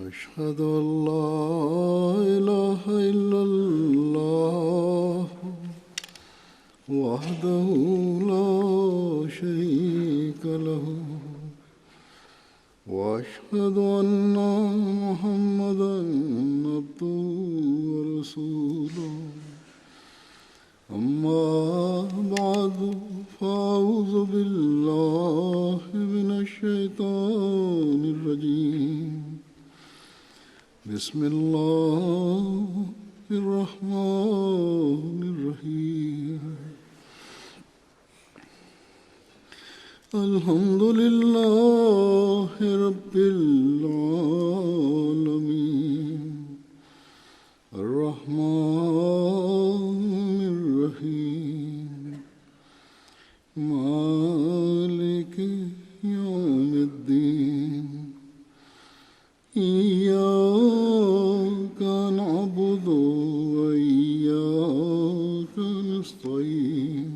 أشهد أن لا إله إلا الله وحده لا شريك له وأشهد أن محمدا عبده ورسوله أما بعد فأعوذ بالله من الشيطان الرجيم بسم الله الرحمن الرحيم الحمد لله رب العالمين الرحمن الرحيم مالك يوم الدين إياك نعبد وإياك نستعين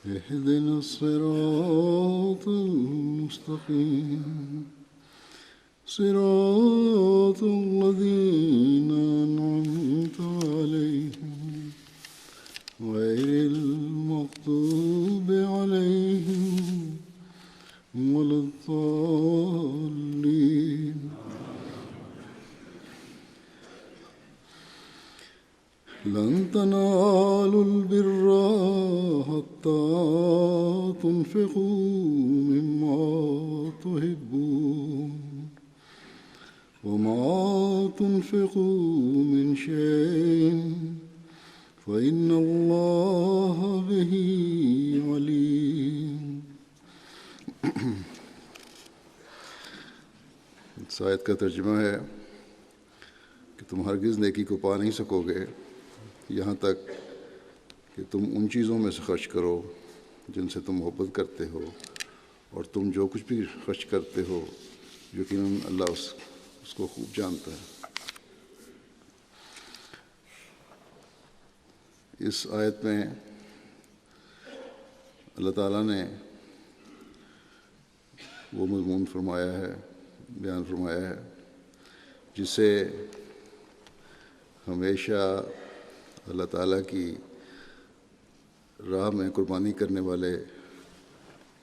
اهدنا الصراط المستقيم صراط الذين أنعمت عليهم غير المغضوب عليهم ولا الضالين لن تنالوا البر حتى تنفقوا مما تحبون وما تنفقوا من شيء فإن الله به عليم. اس آیت کا ترجمہ ہے کہ تم ہرگز نیکی کو پا نہیں سکو گے یہاں تک کہ تم ان چیزوں میں سے خرچ کرو جن سے تم محبت کرتے ہو، اور تم جو کچھ بھی خرچ کرتے ہو یقیناً اللہ اس کو خوب جانتا ہے. اس آیت میں اللہ تعالیٰ نے وہ مضمون فرمایا ہے، بیان فرمایا ہے جسے ہمیشہ اللہ تعالیٰ کی راہ میں قربانی کرنے والے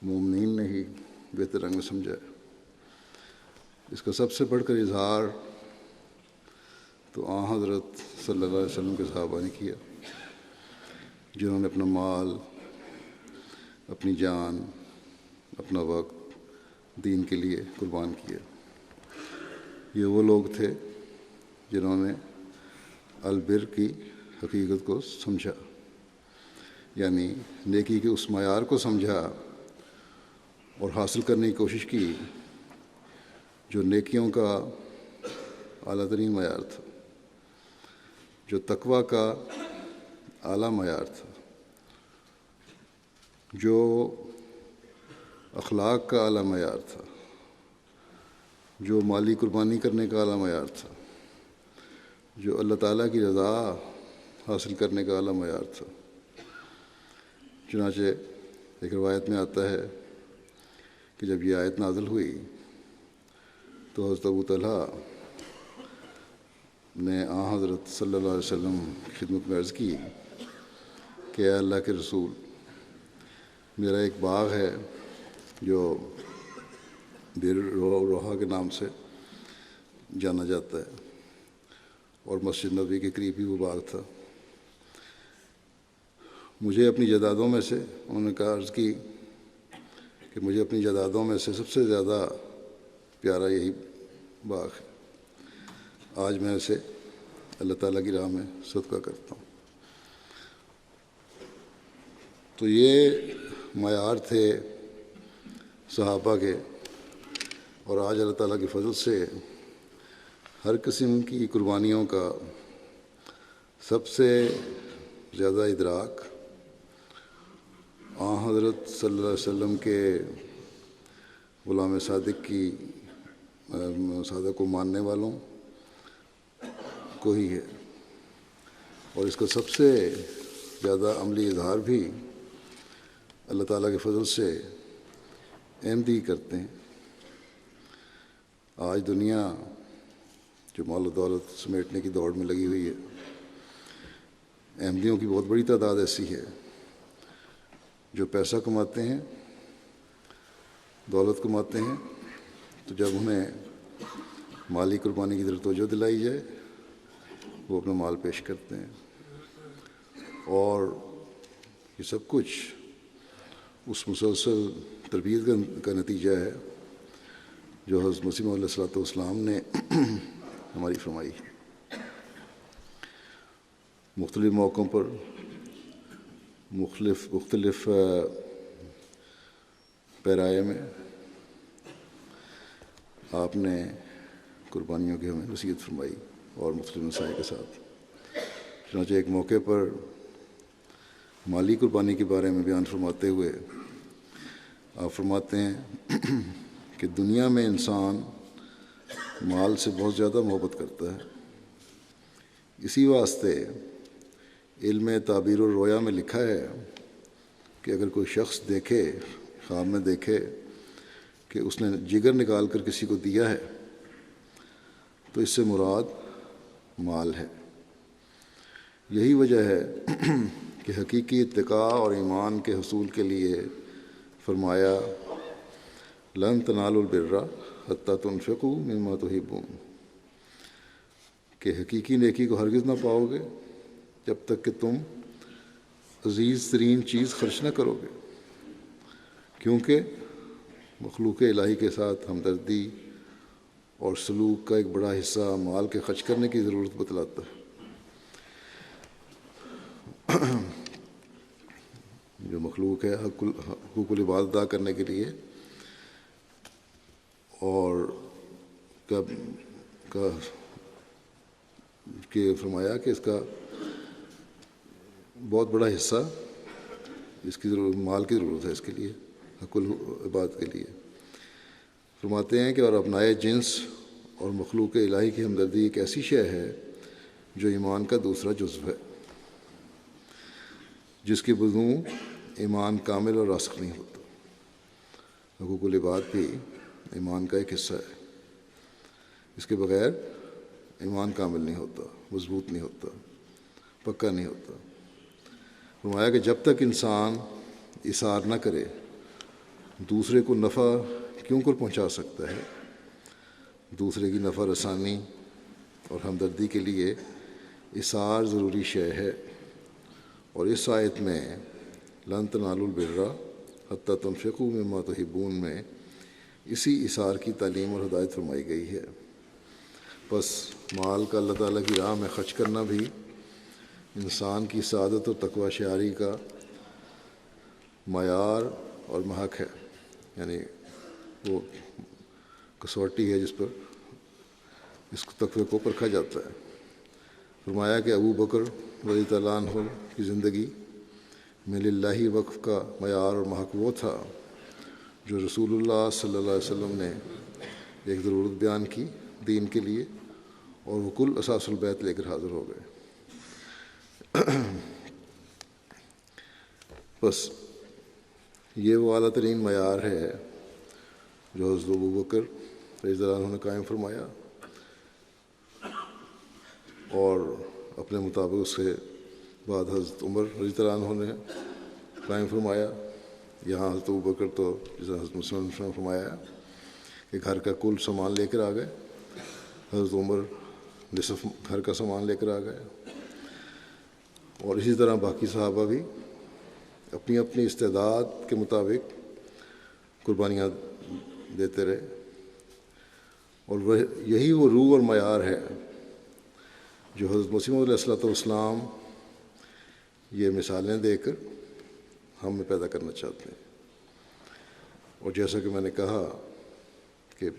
مومنین نے ہی بہتر رنگ میں سمجھا ہے. اس کا سب سے بڑھ کر اظہار تو حضرت صلی اللہ علیہ وسلم کے صحابہ نے کیا، جنہوں نے اپنا مال، اپنی جان، اپنا وقت دین کے لیے قربان کیا. یہ وہ لوگ تھے جنہوں نے البر کی حقیقت کو سمجھا، یعنی نیکی کے اس معیار کو سمجھا اور حاصل کرنے کی کوشش کی جو نیکیوں کا اعلیٰ ترین معیار تھا، جو تقویٰ کا اعلیٰ معیار تھا، جو اخلاق کا اعلیٰ معیار تھا، جو مالی قربانی کرنے کا اعلیٰ معیار تھا، جو اللہ تعالیٰ کی رضا حاصل کرنے کا اعلیٰ معیار تھا. چنانچہ ایک روایت میں آتا ہے کہ جب یہ آیت نازل ہوئی تو حضرت ابو طلحہ نے حضرت صلی اللہ علیہ وسلم کی خدمت میں عرض کی کہ اے اللہ کے رسول، میرا ایک باغ ہے جو بیر روحا کے نام سے جانا جاتا ہے، اور مسجد نبوی کے قریب ہی وہ باغ تھا. مجھے اپنی جائیدادوں میں سے، انہوں نے کہا عرض کی کہ مجھے اپنی جائیدادوں میں سے سب سے زیادہ پیارا یہی باغ ہے. آج میں اسے اللہ تعالیٰ کی راہ میں صدقہ کرتا ہوں. تو یہ معیار تھے صحابہ کے، اور آج اللہ تعالیٰ کی فضل سے ہر قسم کی قربانیوں کا سب سے زیادہ ادراک حضرت صلی اللہ علیہ وسلم کے غلام صادق کو ماننے والوں کو ہی ہے، اور اس کا سب سے زیادہ عملی اظہار بھی اللہ تعالیٰ کے فضل سے احمدی کرتے ہیں. آج دنیا جو مال و دولت سمیٹنے کی دوڑ میں لگی ہوئی ہے، احمدیوں کی بہت بڑی تعداد ایسی ہے جو پیسہ کماتے ہیں، دولت کماتے ہیں، تو جب انہیں مالی قربانی کی طرف توجہ دلائی جائے وہ اپنا مال پیش کرتے ہیں، اور یہ سب کچھ اس مسلسل تربیت کا نتیجہ ہے جو حضرت مسیح علیہ الصلوۃ والسلام نے ہماری فرمائی۔ مختلف موقعوں پر مختلف پیرائے میں آپ نے قربانیوں کی ہمیں نصیحت فرمائی اور مختلف مسائل کے ساتھ۔ چنانچہ ایک موقع پر مالی قربانی کے بارے میں بیان فرماتے ہوئے آپ فرماتے ہیں کہ دنیا میں انسان مال سے بہت زیادہ محبت کرتا ہے، اسی واسطے علم تعبیر الرؤیا میں لکھا ہے کہ اگر کوئی شخص دیکھے، خواب میں دیکھے کہ اس نے جگر نکال کر کسی کو دیا ہے تو اس سے مراد مال ہے۔ یہی وجہ ہے کہ حقیقی اتقاء اور ایمان کے حصول کے لیے فرمایا لن تنالوا البر حتی تنفقوا مما تحبون، کہ حقیقی نیکی کو ہرگز نہ پاؤ گے جب تک کہ تم عزیز ترین چیز خرچ نہ کرو گے، کیونکہ مخلوق الہی کے ساتھ ہمدردی اور سلوک کا ایک بڑا حصہ مال کے خرچ کرنے کی ضرورت بتلاتا ہے۔ جو مخلوق ہے حقوق العباد ادا کرنے کے لیے، اور کہ فرمایا کہ اس کا بہت بڑا حصہ اس کی ضرورت مال کی ضرورت ہے اس کے لیے، حق العباد کے لیے۔ فرماتے ہیں کہ اور اپنائے جنس اور مخلوق الہی کی ہمدردی ایک ایسی شے ہے جو ایمان کا دوسرا جزو ہے، جس کے بدون ایمان کامل اور راسخ نہیں ہوتا۔ حقوق العباد بھی ایمان کا ایک حصہ ہے، اس کے بغیر ایمان کامل نہیں ہوتا، مضبوط نہیں ہوتا، پکا نہیں ہوتا۔ فرمایا کہ جب تک انسان اثار نہ کرے دوسرے کو نفع کیوں کر پہنچا سکتا ہے۔ دوسرے کی نفع رسانی اور ہمدردی کے لیے اثار ضروری شے ہے، اور اس آیت میں لن تنالوا البر حتی تنفقوا مما تحبون میں اسی اثار کی تعلیم اور ہدایت فرمائی گئی ہے۔ بس مال کا اللہ تعالیٰ کی راہ میں خرچ کرنا بھی انسان کی سعادت اور تقوی شعاری کا معیار اور محک ہے، یعنی وہ کسوٹی ہے جس پر اس تقوی کو پرکھا جاتا ہے۔ فرمایا کہ ابو بکر رضی اللہ عنہ کی زندگی میں للہ وقف کا معیار اور محک وہ تھا جو رسول اللہ صلی اللہ علیہ وسلم نے ایک ضرورت بیان کی دین کے لیے، اور وہ کل اساس البیت لے کر حاضر ہو گئے۔ بس یہ وہ اعلیٰ ترین معیار ہے جو حضرت ابو بکر رضی اللہ عنہ نے قائم فرمایا، اور اپنے مطابق اس کے بعد حضرت عمر رضی اللہ عنہ نے قائم فرمایا۔ یہاں حضرت ابو بکر تو جیسا حضرت مسلم نے فرمایا کہ گھر کا کل سامان لے کر آ گئے، حضرت عمر نصف گھر کا سامان لے کر آ گئے، اور اسی طرح باقی صحابہ بھی اپنی اپنی استعداد کے مطابق قربانیاں دیتے رہے، اور وہ یہی وہ روح اور معیار ہے جو حضرت مسیح علیہ الصلوۃ والسلام یہ مثالیں دے کر ہم میں پیدا کرنا چاہتے ہیں۔ اور جیسا کہ میں نے کہا کہ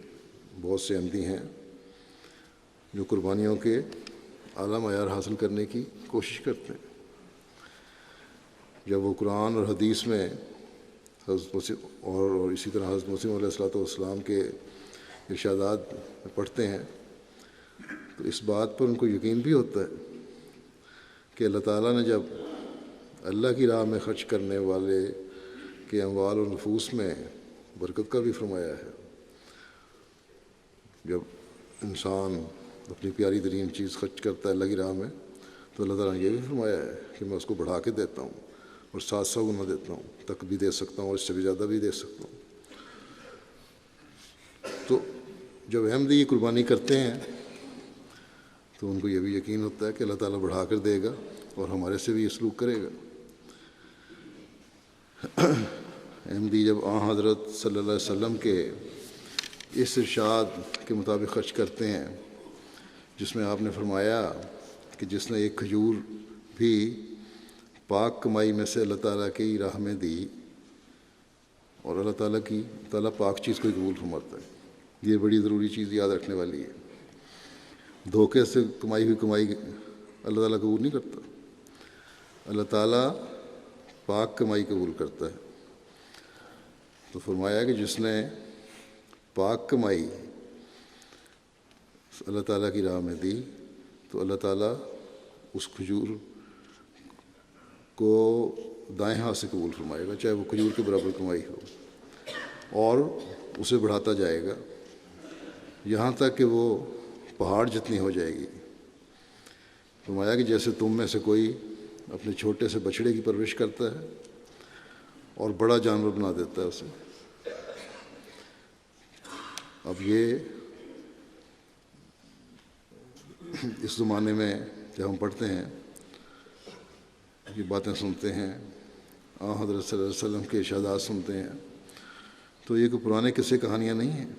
بہت سے احمدی ہیں جو قربانیوں کے اعلیٰ معیار حاصل کرنے کی کوشش کرتے ہیں۔ جب وہ قرآن اور حدیث میں حضرت مسیح اور اسی طرح حضرت مسیح علیہ الصلوۃ والسلام کے ارشادات پڑھتے ہیں تو اس بات پر ان کو یقین بھی ہوتا ہے کہ اللہ تعالیٰ نے جب اللہ کی راہ میں خرچ کرنے والے کے اموال و نفوس میں برکت کا بھی فرمایا ہے، جب انسان اپنی پیاری ترین چیز خرچ کرتا ہے اللہ کی راہ میں تو اللہ تعالیٰ نے یہ بھی فرمایا ہے کہ میں اس کو بڑھا کے دیتا ہوں اور 700 گنا دیتا ہوں، تک بھی دے سکتا ہوں اور اس سے بھی زیادہ بھی دے سکتا ہوں۔ تو جب احمدی یہ قربانی کرتے ہیں تو ان کو یہ بھی یقین ہوتا ہے کہ اللہ تعالیٰ بڑھا کر دے گا اور ہمارے سے بھی یہ سلوک کرے گا۔ احمدی جب حضرت صلی اللہ علیہ وسلم کے اس ارشاد کے مطابق خرچ کرتے ہیں جس میں آپ نے فرمایا کہ جس نے ایک کھجور بھی پاک کمائی میں سے اللہ تعالیٰ کی راہ میں دی، اور اللہ تعالیٰ پاک چیز کو قبول فرماتا ہے۔ یہ بڑی ضروری چیز یاد رکھنے والی ہے۔ دھوکے سے کمائی ہوئی کمائی اللہ تعالیٰ قبول نہیں کرتا، اللہ تعالیٰ پاک کمائی قبول کرتا ہے۔ تو فرمایا کہ جس نے پاک کمائی اللہ تعالیٰ کی راہ میں دی تو اللہ تعالیٰ اس کھجور کو دائیں ہاتھ سے قبول فرمائے گا، چاہے وہ کھجور کے برابر کمائی ہو، اور اسے بڑھاتا جائے گا یہاں تک کہ وہ پہاڑ جتنی ہو جائے گی۔ فرمایا کہ جیسے تم میں سے کوئی اپنے چھوٹے سے بچڑے کی پرورش کرتا ہے اور بڑا جانور بنا دیتا ہے اسے۔ اب یہ اس زمانے میں جب ہم پڑھتے ہیں، یہ باتیں سنتے ہیں، حضرت صلی اللہ علیہ وسلم کے ارشادات سنتے ہیں، تو یہ کوئی پرانے قصے کہانیاں نہیں ہیں،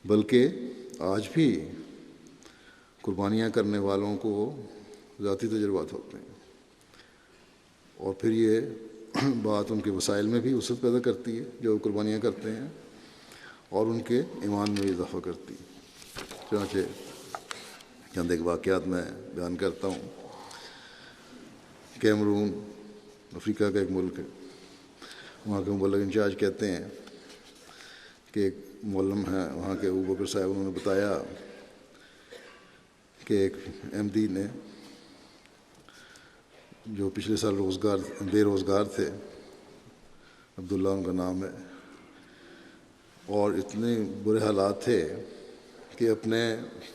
بلکہ آج بھی قربانیاں کرنے والوں کو ذاتی تجربات ہوتے ہیں، اور پھر یہ بات ان کے وسائل میں بھی وسعت پیدا کرتی ہے جو قربانیاں کرتے ہیں، اور ان کے ایمان میں اضافہ کرتی ہے۔ چنانچہ چند ایک واقعات میں بیان کرتا ہوں۔ کیمرون افریقہ کا ایک ملک ہے، وہاں کے مبلغ انچارج کہتے ہیں کہ ایک معلم ہیں وہاں کے ابو بکر صاحب، انہوں نے بتایا کہ ایک احمدی نے جو پچھلے سال بے روزگار تھے، عبداللہ ان کا نام ہے، اور اتنے برے حالات تھے کہ اپنے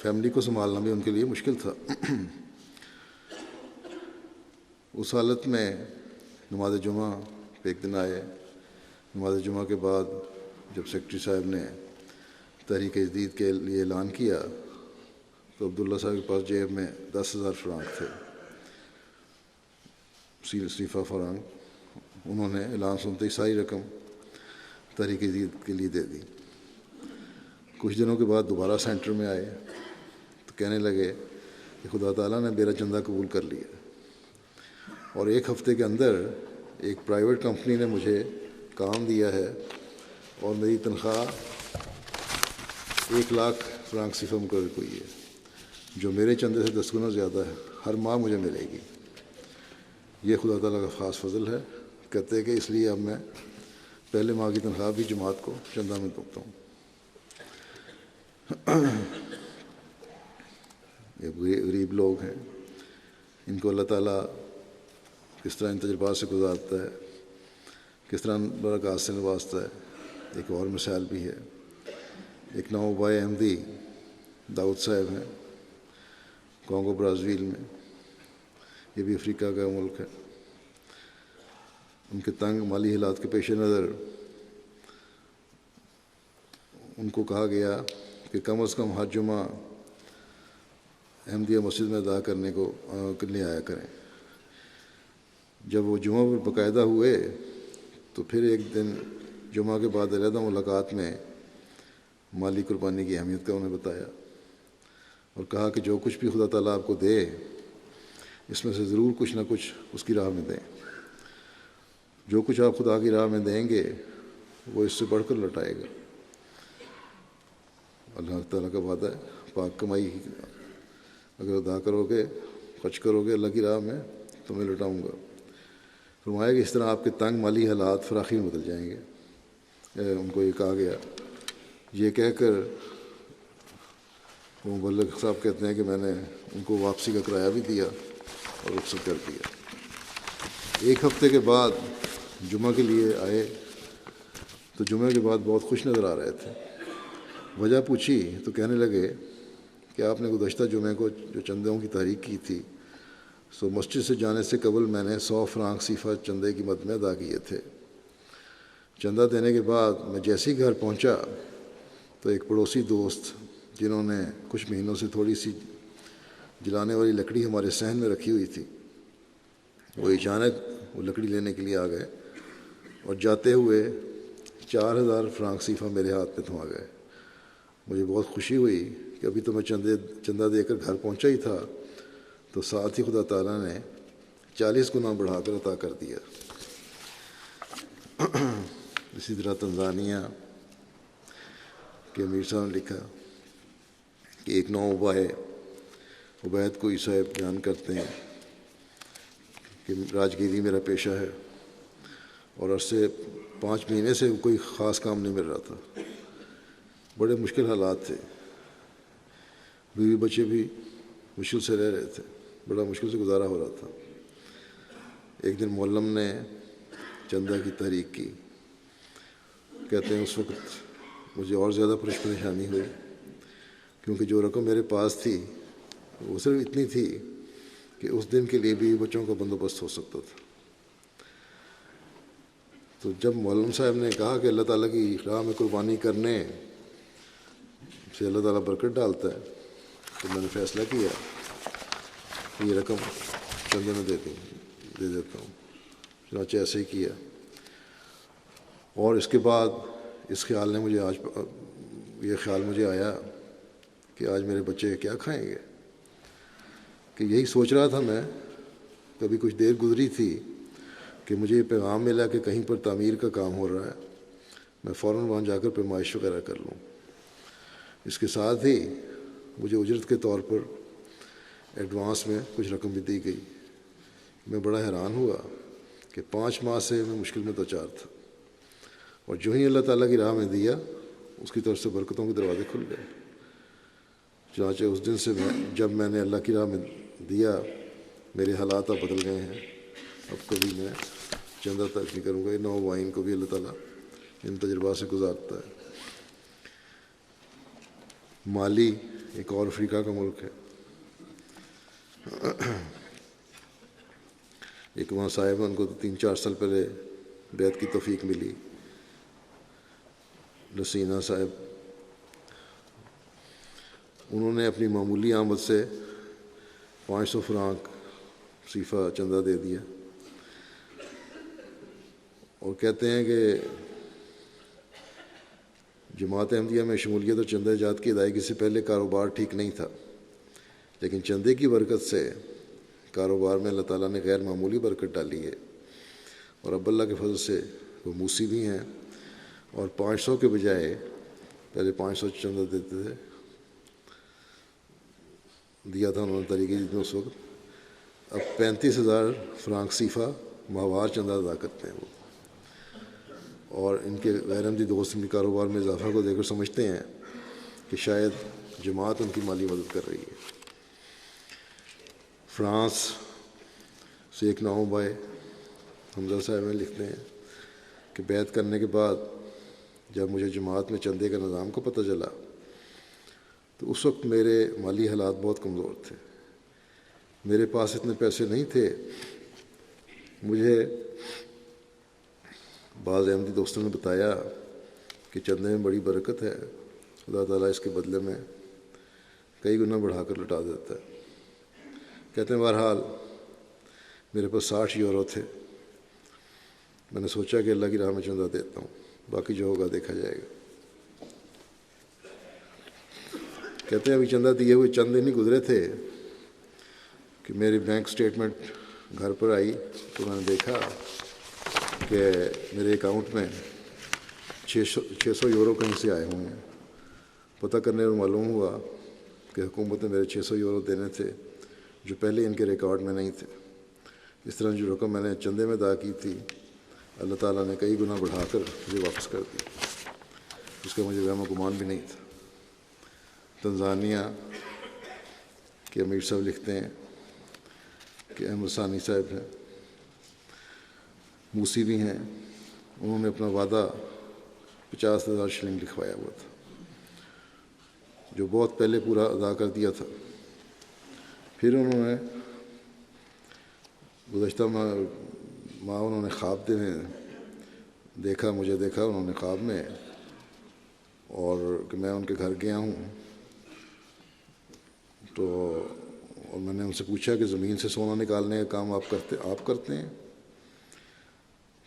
فیملی کو سنبھالنا بھی ان کے لیے مشکل تھا۔ اس حالت میں نماز جمعہ پہ ایک دن آئے۔ نماز جمعہ کے بعد جب سیکرٹری صاحب نے تحریک جدید کے لیے اعلان کیا تو عبداللہ صاحب کے پاس جیب میں 10,000 فرانک تھے، صیفہ فرانک۔ انہوں نے اعلان سنتے ہی ساری رقم تحریک جدید کے لیے دے دی۔ کچھ دنوں کے بعد دوبارہ سینٹر میں آئے تو کہنے لگے کہ خدا تعالیٰ نے میرا چندہ قبول کر لیا، اور 1 ہفتے کے اندر ایک پرائیویٹ کمپنی نے مجھے کام دیا ہے اور میری تنخواہ 1,00,000 فرانک صفر مقرر ہوئی ہے، جو میرے چندے سے 10 گنا زیادہ ہے، ہر ماہ مجھے ملے گی۔ یہ خدا تعالیٰ کا خاص فضل ہے۔ کہتے ہیں کہ اس لیے اب میں پہلے ماہ کی تنخواہ بھی جماعت کو چندہ میں دیتا ہوں۔ یہ غریب لوگ ہیں، ان کو اللہ تعالیٰ کس طرح ان تجربات سے گزارتا ہے، کس طرح برکات سے نوازتا ہے۔ ایک اور مثال بھی ہے، ایک نوبائے احمدی داؤد صاحب ہیں، کانگو برازیل میں، یہ بھی افریقہ کا ملک ہے۔ ان کے تنگ مالی حالات کے پیش نظر ان کو کہا گیا کہ کم از کم ہر جمعہ احمدیہ مسجد میں ادا کرنے کو لیے آیا کریں۔ جب وہ جمعہ پر باقاعدہ ہوئے تو پھر ایک دن جمعہ کے بعد علیحدہ ملاقات میں مالی قربانی کی اہمیت کا انہیں بتایا، اور کہا کہ جو کچھ بھی خدا تعالیٰ آپ کو دے اس میں سے ضرور کچھ نہ کچھ اس کی راہ میں دیں۔ جو کچھ آپ خدا کی راہ میں دیں گے وہ اس سے بڑھ کر لوٹائے گا۔ اللہ تعالیٰ کا وعدہ ہے، پاک کمائی اگر ادا کرو گے، خرچ کرو گے اللہ کی راہ میں تو میں لوٹاؤں گا۔ فرمایا کہ اس طرح آپ کے تنگ مالی حالات فراخی میں بدل جائیں گے۔ ان کو یہ کہا گیا، یہ کہہ کر وہ مبلغ صاحب کہتے ہیں کہ میں نے ان کو واپسی کا کرایہ بھی دیا اور رخصت کر دیا۔ 1 ہفتے کے بعد جمعہ کے لیے آئے تو جمعہ کے بعد بہت خوش نظر آ رہے تھے۔ وجہ پوچھی تو کہنے لگے کہ آپ نے گزشتہ جمعے کو جو چندوں کی تحریک کی تھی سو مسجد سے جانے سے قبل میں نے 100 فرانک صیفہ چندے کی مد میں ادا کیے تھے۔ چندہ دینے کے بعد میں جیسے ہی گھر پہنچا تو ایک پڑوسی دوست جنہوں نے کچھ مہینوں سے تھوڑی سی جلانے والی لکڑی ہمارے صحن میں رکھی ہوئی تھی، وہ اچانک وہ لکڑی لینے کے لیے آ گئے اور جاتے ہوئے 4000 فرانک صیفہ میرے ہاتھ میں تھما گئے۔ مجھے بہت خوشی ہوئی کہ ابھی تو میں چندہ دے کر گھر پہنچا ہی تھا تو ساتھ ہی خدا تعالیٰ نے 40 گنا بڑھا کر عطا کر دیا۔ اسی طرح تنزانیہ کے امیر صاحب نے لکھا کہ ایک نوبائے عبید کوئی صاحب بیان کرتے ہیں کہ راجگیری میرا پیشہ ہے اور عرصے 5 مہینے سے کوئی خاص کام نہیں مل رہا تھا، بڑے مشکل حالات تھے، بیوی بچے بھی مشکل سے رہ رہے تھے، بڑا مشکل سے گزارا ہو رہا تھا۔ ایک دن معلم نے چندہ کی تحریک کی، کہتے ہیں اس وقت مجھے اور زیادہ پریشانی ہوئی کیونکہ جو رقم میرے پاس تھی وہ صرف اتنی تھی کہ اس دن کے لیے بھی بچوں کا بندوبست ہو سکتا تھا۔ تو جب معلم صاحب نے کہا کہ اللہ تعالیٰ کی راہ میں قربانی کرنے سے اللہ تعالیٰ برکت ڈالتا ہے تو میں نے فیصلہ کیا کہ یہ رقم چندے میں دے دیتا ہوں۔ چنانچہ ایسے ہی کیا، اور اس کے بعد اس خیال نے مجھے یہ خیال مجھے آیا کہ آج میرے بچے کیا کھائیں گے، کہ یہی سوچ رہا تھا میں، کبھی کچھ دیر گزری تھی کہ مجھے یہ پیغام ملا کہ کہیں پر تعمیر کا کام ہو رہا ہے، میں فوراً وہاں جا کر پیمائش وغیرہ کر لوں۔ اس کے ساتھ ہی مجھے اجرت کے طور پر ایڈوانس میں کچھ رقم بھی دی گئی۔ میں بڑا حیران ہوا کہ 5 ماہ سے میں مشکل میں دوچار تھا، اور جو ہی اللہ تعالیٰ کی راہ میں دیا اس کی طرف سے برکتوں کے دروازے کھل گئے۔ چنانچہ اس دن سے جب میں نے اللہ کی راہ میں دیا میرے حالات اب بدل گئے ہیں، اب کبھی میں چندہ تک نہیں کروں گا۔ یہ نوبائین کو بھی اللہ تعالیٰ ان تجربات سے گزارتا ہے۔ مالی ایک اور افریقہ کا ملک ہے، ایک وہاں صاحب ان کو 3-4 سال پہلے بیعت کی توفیق ملی، لسینہ صاحب۔ انہوں نے اپنی معمولی آمد سے 500 فرانک صیفہ چندہ دے دیا اور کہتے ہیں کہ جماعت احمدیہ میں شمولیت اور چندہ جات کی ادائیگی سے پہلے کاروبار ٹھیک نہیں تھا، لیکن چندے کی برکت سے کاروبار میں اللہ تعالیٰ نے غیر معمولی برکت ڈالی ہے، اور اب اللہ کے فضل سے وہ موسی بھی ہیں، اور 500 کے بجائے پہلے 500 چندہ دیتے تھے، دیا تھا انہوں نے طریقے جتنے اس وقت، اب 35,000 فرانک صیفہ ماہوار چندہ ادا کرتے ہیں وہ، اور ان کے غیر احمدی دوست ان کے کاروبار میں اضافہ کو دے کر سمجھتے ہیں کہ شاید جماعت ان کی مالی مدد کر رہی ہے۔ فرانس سے ایک نوبائے حمزہ صاحب میں لکھتے ہیں کہ بیعت کرنے کے بعد جب مجھے جماعت میں چندے کا نظام کو پتہ چلا تو اس وقت میرے مالی حالات بہت کمزور تھے، میرے پاس اتنے پیسے نہیں تھے۔ مجھے بعض احمدی دوستوں نے بتایا کہ چندے میں بڑی برکت ہے، خدا تعالیٰ اس کے بدلے میں کئی گنا بڑھا کر لٹا دیتا ہے۔ کہتے ہیں بہرحال میرے پاس 60 یورو تھے، میں نے سوچا کہ اللہ کی راہ میں چندہ دیتا ہوں، باقی جو ہوگا دیکھا جائے گا۔ کہتے ہیں ابھی چندہ دیے ہوئے چند دن ہی گزرے تھے کہ میری بینک سٹیٹمنٹ گھر پر آئی تو میں نے دیکھا کہ میرے اکاؤنٹ میں 600 یورو کہیں سے آئے ہوئے ہیں۔ پتہ کرنے میں معلوم ہوا کہ حکومت نے میرے 600 یورو دینے تھے جو پہلے ان کے ریکارڈ میں نہیں تھے۔ اس طرح جو رقم میں نے چندے میں ادا کی تھی اللہ تعالیٰ نے کئی گنا بڑھا کر مجھے واپس کر دی، اس کا مجھے وہم و گمان بھی نہیں تھا۔ تنزانیہ کے امیر صاحب لکھتے ہیں کہ احمد ثانی صاحب ہیں، موسی بھی ہیں، انہوں نے اپنا وعدہ 50,000 شلنگ لکھوایا ہوا تھا، جو بہت پہلے پورا ادا کر دیا تھا. پھر انہوں نے گزشتہ ماہ انہوں نے خواب دیکھا، مجھے دیکھا انہوں نے خواب میں، اور کہ میں ان کے گھر گیا ہوں. تو اور میں نے ان سے پوچھا کہ زمین سے سونا نکالنے کا کام آپ کرتے ہیں؟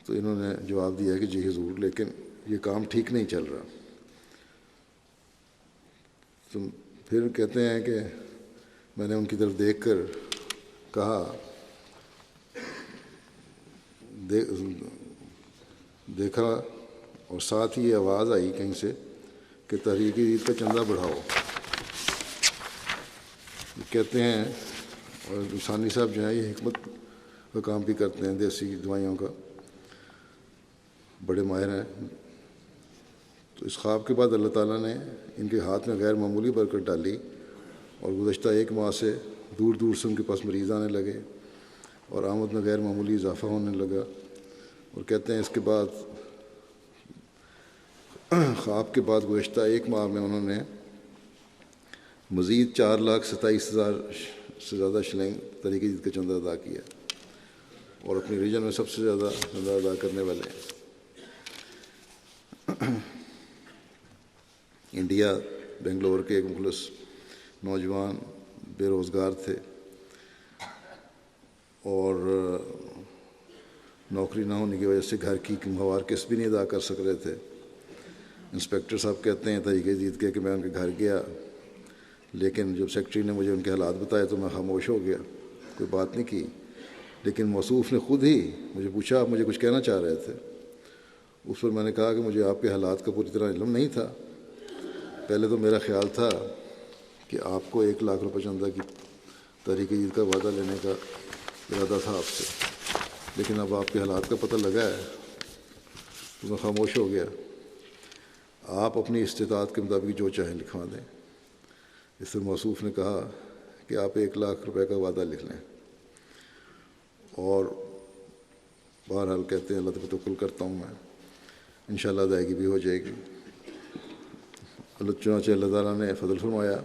تو انہوں نے جواب دیا کہ جی حضور، لیکن یہ کام ٹھیک نہیں چل رہا. تو پھر کہتے ہیں کہ میں نے ان کی طرف دیکھ کر کہا، دیکھا اور ساتھ ہی یہ آواز آئی کہیں سے کہ تحریک جدید کا چندہ بڑھاؤ. کہتے ہیں، اور ثانی صاحب جو ہیں یہ حکمت کا کام بھی کرتے ہیں، دیسی دوائیوں کا بڑے ماہر ہیں. تو اس خواب کے بعد اللہ تعالیٰ نے ان کے ہاتھ میں غیر معمولی برکت ڈالی، اور گزشتہ 1 ماہ سے دور دور سے ان کے پاس مریض آنے لگے اور آمد میں غیر معمولی اضافہ ہونے لگا. اور کہتے ہیں اس کے بعد خواب کے بعد گزشتہ 1 ماہ میں انہوں نے مزید 4,27,000 سے زیادہ شلنگ تحریک جدید کا چندہ ادا کیا، اور اپنی ریجن میں سب سے زیادہ چندہ ادا کرنے والے ہیں. انڈیا بنگلور کے ایک مخلص نوجوان بے روزگار تھے اور نوکری نہ ہونے کی وجہ سے گھر کی ماہوار قسط بھی نہیں ادا کر سک رہے تھے. انسپیکٹر صاحب کہتے ہیں تحریک جدید کے کہ میں ان کے گھر گیا، لیکن جب سیکرٹری نے مجھے ان کے حالات بتائے تو میں خاموش ہو گیا، کوئی بات نہیں کی. لیکن موصوف نے خود ہی مجھے پوچھا آپ مجھے کچھ کہنا چاہ رہے تھے. اس پر میں نے کہا کہ مجھے آپ کے حالات کا پوری طرح علم نہیں تھا. پہلے تو میرا خیال تھا کہ آپ کو 1,00,000 روپے چندہ کی تحریک جدید کا وعدہ لینے کا ارادہ تھا آپ سے، لیکن اب آپ کے حالات کا پتہ لگا ہے تو میں خاموش ہو گیا. آپ اپنی استطاعت کے مطابق جو چاہیں لکھوا دیں. اس پر موصوف نے کہا کہ آپ 1,00,000 روپے کا وعدہ لکھ لیں، اور بہرحال کہتے ہیں اللہ تعالیٰ توکل کرتا ہوں میں، انشاءاللہ ادائیگی بھی ہو جائے گی. چنانچہ اللہ تعالیٰ نے فضل فرمایا،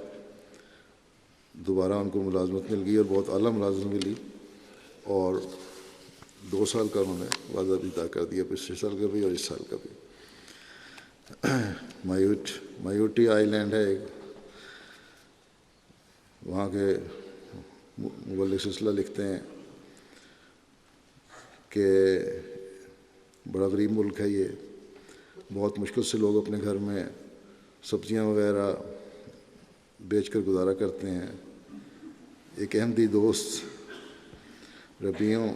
دوبارہ ان کو ملازمت مل گئی اور بہت اعلیٰ ملازمت ملی، اور 2 سال کا انہوں نے وعدہ بھی ادا کر دیا، پچھلے سال کا بھی اور اس سال کا بھی. مایوٹی آئی لینڈ ہے ایک، وہاں کے مبلغ سلسلہ لکھتے ہیں کہ بڑا غریب ملک ہے یہ، بہت مشکل سے لوگ اپنے گھر میں سبزیاں وغیرہ بیچ کر گزارا کرتے ہیں. ایک احمدی دوست ربیعوں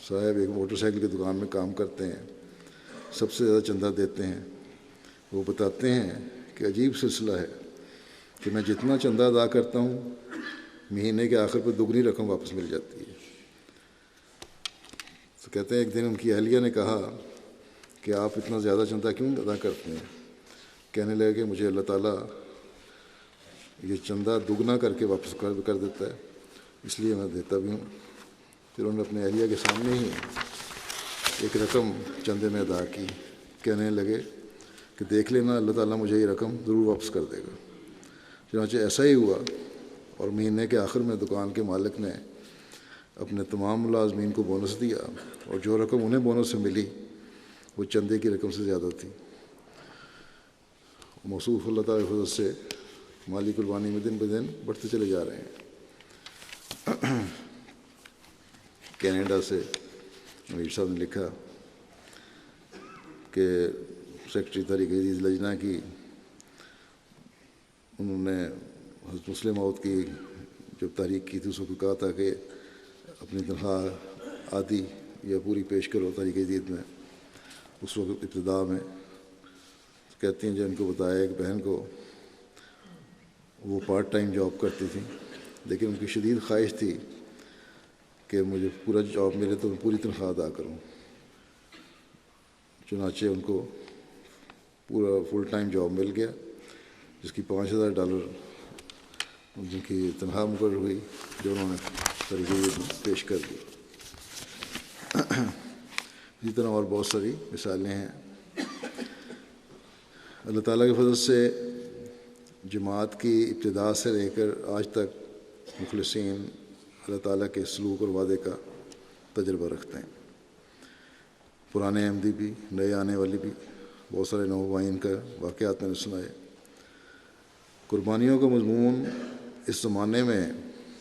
صاحب ایک موٹر سائیکل کی دکان میں کام کرتے ہیں، سب سے زیادہ چندہ دیتے ہیں. وہ بتاتے ہیں کہ عجیب سلسلہ ہے کہ میں جتنا چندہ ادا کرتا ہوں مہینے کے آخر پہ دگنی رقم واپس مل جاتی ہے. تو کہتے ہیں ایک دن ان کی اہلیہ نے کہا کہ آپ اتنا زیادہ چندہ کیوں ادا کرتے ہیں؟ کہنے لگے کہ مجھے اللہ تعالیٰ یہ چندہ دگنا کر کے واپس کر دیتا ہے، اس لیے میں دیتا بھی ہوں. پھر انہوں نے اپنے اہلیہ کے سامنے ہی ایک رقم چندے میں ادا کی. کہنے لگے کہ دیکھ لینا اللہ تعالیٰ مجھے یہ رقم ضرور واپس کر دے گا. چنانچہ ایسا ہی ہوا، اور مہینے کے آخر میں دکان کے مالک نے اپنے تمام ملازمین کو بونس دیا، اور جو رقم انہیں بونس سے ملی وہ چندے کی رقم سے زیادہ تھی. موصوف اللہ تعالیٰ کی فضل سے مالی قربانی میں دن بدن بڑھتے چلے جا رہے ہیں. کینیڈا سے امیر صاحب نے لکھا کہ سیکرٹری تحریک جدید لجنہ کی، انہوں نے حضرت مسلم موعود کی جب تحریک کی تھی اس کو کہا تھا کہ اپنی تنخواہ آدھی یا پوری پیش کرو تحریک جدید میں. اس وقت ابتدا میں کہتی ہیں جب ان کو بتایا ایک بہن کو، وہ پارٹ ٹائم جاب کرتی تھی لیکن ان کی شدید خواہش تھی کہ مجھے پورا جاب ملے تو میں پوری تنخواہ ادا کروں. چنانچہ ان کو پورا فل ٹائم جاب مل گیا جس کی $5,000 ان کی تنخواہ مقرر ہوئی جو انہوں نے تحریک جدید پیش کر دی. اسی طرح اور بہت ساری مثالیں ہیں. اللہ تعالیٰ کے فضل سے جماعت کی ابتدا سے لے کر آج تک مخلصین اللہ تعالیٰ کے سلوک اور وعدے کا تجربہ رکھتے ہیں. پرانے احمدی بھی، نئے آنے والی بھی، بہت سارے نوآئین کا واقعات میں نے سنائے. قربانیوں کا مضمون اس زمانے میں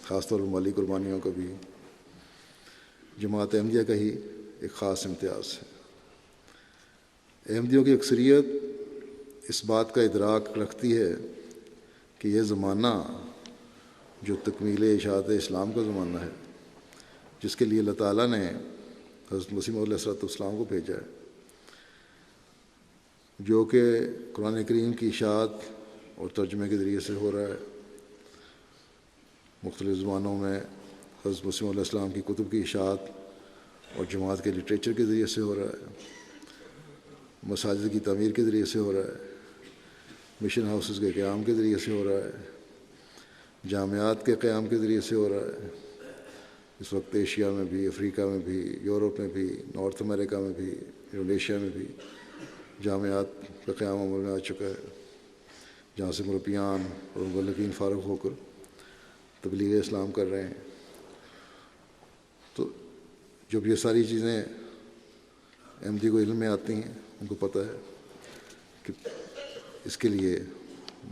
خاص طور پر مالی قربانیوں کا بھی جماعت احمدیہ کا ہی ایک خاص امتیاز ہے. احمدیوں کی اکثریت اس بات کا ادراک رکھتی ہے کہ یہ زمانہ جو تکمیل اشاعت اسلام کا زمانہ ہے، جس کے لیے اللہ تعالیٰ نے حضرت مسیح موعود علیہ السلام کو بھیجا ہے، جو کہ قرآن کریم کی اشاعت اور ترجمے کے ذریعے سے ہو رہا ہے. مختلف زبانوں میں حضرت مسیح موعود علیہ السلام کی کتب کی اشاعت اور جماعت کے لٹریچر کے ذریعے سے ہو رہا ہے. مساجد کی تعمیر کے ذریعے سے ہو رہا ہے. مشن ہاؤسز کے قیام کے ذریعے سے ہو رہا ہے. جامعات کے قیام کے ذریعے سے ہو رہا ہے. اس وقت ایشیا میں بھی، افریقہ میں بھی، یورپ میں بھی، نارتھ امریکہ میں بھی، انڈونیشیا میں بھی جامعات کا قیام عمل میں آ چکا ہے، جہاں سے مربیان اور مبلغین فارغ ہو کر تبلیغ اسلام کر رہے ہیں. تو جب یہ ساری چیزیں احمدی کو علم میں آتی ہیں، ان کو پتہ ہے کہ اس کے لیے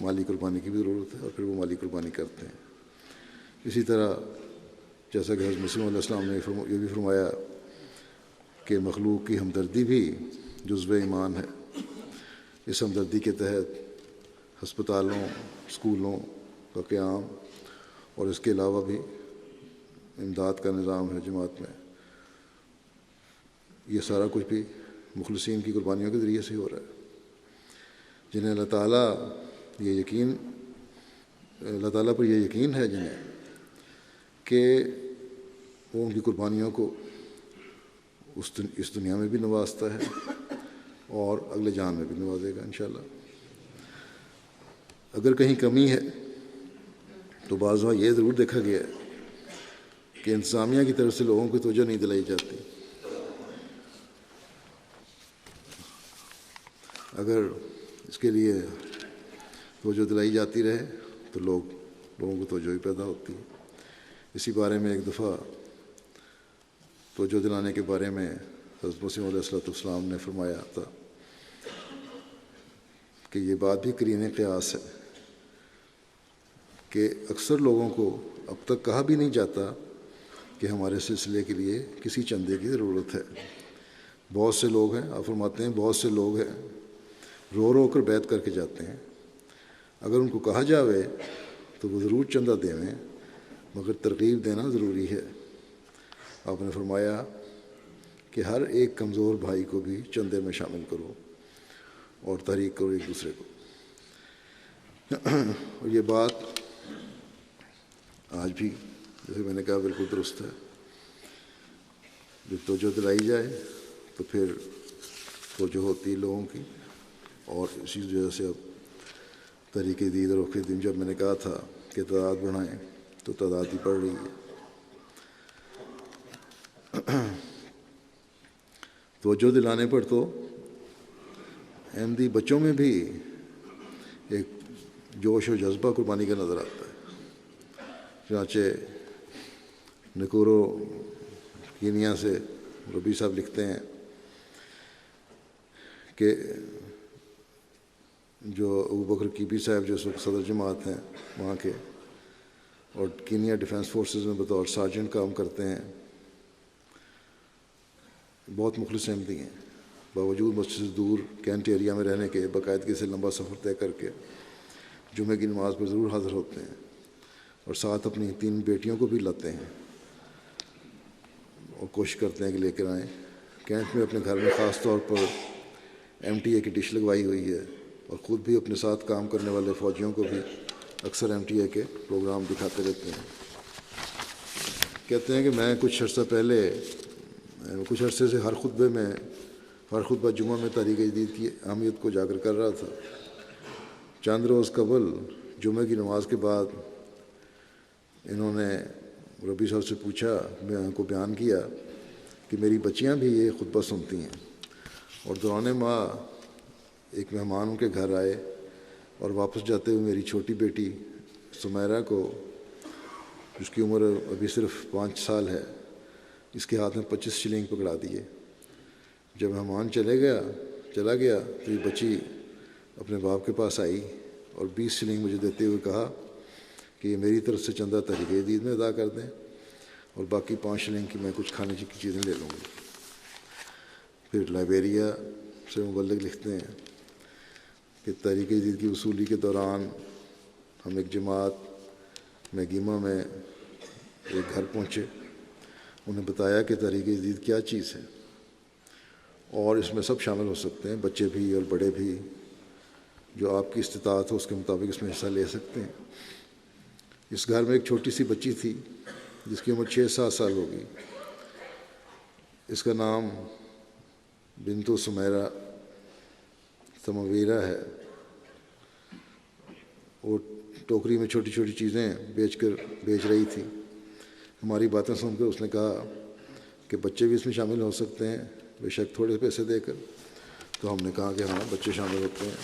مالی قربانی کی بھی ضرورت ہے، اور پھر وہ مالی قربانی کرتے ہیں. اسی طرح جیسا کہ حضرت مسیح علیہ السلام نے یہ بھی فرمایا کہ مخلوق کی ہمدردی بھی جزو ایمان ہے. اس ہمدردی کے تحت ہسپتالوں، اسکولوں کا قیام اور اس کے علاوہ بھی امداد کا نظام ہے جماعت میں. یہ سارا کچھ بھی مخلصین کی قربانیوں کے ذریعے سے ہو رہا ہے، جنہیں اللہ تعالیٰ پر یہ یقین ہے جنہیں کہ وہ ان کی قربانیوں کو اس دنیا میں بھی نوازتا ہے اور اگلے جان میں بھی نوازے گا انشاءاللہ. اگر کہیں کمی ہے تو بعض وقت یہ ضرور دیکھا گیا ہے کہ انتظامیہ کی طرف سے لوگوں کو توجہ نہیں دلائی جاتی. اگر اس کے لیے توجہ دلائی جاتی رہے تو لوگوں کو توجہ ہی پیدا ہوتی ہے. اسی بارے میں ایک دفعہ توجہ دلانے کے بارے میں حضرت مسیح علیہ السلام نے فرمایا تھا کہ یہ بات بھی قرین قیاس ہے کہ اکثر لوگوں کو اب تک کہا بھی نہیں جاتا کہ ہمارے سلسلے کے لیے کسی چندے کی ضرورت ہے. بہت سے لوگ ہیں، آپ فرماتے ہیں بہت سے لوگ ہیں رو رو کر بیعت کر کے جاتے ہیں. اگر ان کو کہا جاوے تو وہ ضرور چندہ دیں، مگر ترغیب دینا ضروری ہے. آپ نے فرمایا کہ ہر ایک کمزور بھائی کو بھی چندے میں شامل کرو اور تحریک کرو ایک دوسرے کو. اور یہ بات آج بھی جیسے میں نے کہا بالکل درست ہے. جب توجہ دلائی جائے تو پھر توجہ ہوتی ہے لوگوں کی، اور اسی وجہ سے اب تحریک دید اور وقت دن جب میں نے کہا تھا کہ تعداد بڑھائیں تو تعداد ہی بڑھ رہی ہے. توجہ دلانے پر تو احمدی بچوں میں بھی ایک جوش و جذبہ قربانی کا نظر آتا ہے. چنانچہ نکورو کینیا سے ربی صاحب لکھتے ہیں کہ جو ابو بکر کیبی صاحب جو اس وقت صدر جماعت ہیں وہاں کے، اور کینیا ڈیفینس فورسز میں بطور سارجنٹ کام کرتے ہیں، بہت مخلص احمدی ہیں. باوجود مسجد سے دور کینٹ ایریا میں رہنے کے باقاعدگی سے لمبا سفر طے کر کے جمعہ کی نماز پر ضرور حاضر ہوتے ہیں، اور ساتھ اپنی 3 بیٹیوں کو بھی لاتے ہیں اور کوشش کرتے ہیں کہ لے کر آئیں. کینٹ میں اپنے گھر میں خاص طور پر MTA کی ڈش لگوائی ہوئی ہے، اور خود بھی اپنے ساتھ کام کرنے والے فوجیوں کو بھی اکثر MTA کے پروگرام دکھاتے رہتے ہیں. کہتے ہیں کہ میں کچھ عرصے سے ہر خطبہ جمعہ میں تحریک جدید کی اہمیت کو اجاگر کر رہا تھا. چند روز قبل جمعہ کی نماز کے بعد انہوں نے ربی صاحب سے پوچھا، میں ان کو بیان کیا کہ میری بچیاں بھی یہ خطبہ سنتی ہیں، اور دوران ماہ ایک مہمان ان کے گھر آئے اور واپس جاتے ہوئے میری چھوٹی بیٹی سمیرہ کو، جس کی عمر ابھی صرف 5 سال ہے، اس کے ہاتھ میں 25 شلنگ پکڑا دیے۔ جب مہمان چلا گیا تو یہ بچی اپنے باپ کے پاس آئی اور 20 شلنگ مجھے دیتے ہوئے کہا کہ یہ میری طرف سے چندہ تحریک جدید میں ادا کر دیں اور باقی 5 شلنگ کی میں کچھ کھانے کی چیزیں لے لوں گی۔ پھر لائبیریا سے مبلغ لکھتے ہیں کہ تحریک جدید کی وصولی کے دوران ہم ایک جماعت میگیما میں ایک گھر پہنچے۔ انہیں بتایا کہ تحریک جدید کیا چیز ہے اور اس میں سب شامل ہو سکتے ہیں، بچے بھی اور بڑے بھی، جو آپ کی استطاعت ہو اس کے مطابق اس میں حصہ لے سکتے ہیں۔ اس گھر میں ایک چھوٹی سی بچی تھی جس کی عمر 6-7 سال ہوگی۔ اس کا نام بنتو سمیرہ تمویرہ ہے۔ وہ ٹوکری میں چھوٹی چھوٹی چیزیں بیچ رہی تھی۔ ہماری باتیں سن کر اس نے کہا کہ بچے بھی اس میں شامل ہو سکتے ہیں، بے شک تھوڑے پیسے دے کر۔ تو ہم نے کہا کہ ہاں بچے شامل ہوتے ہیں۔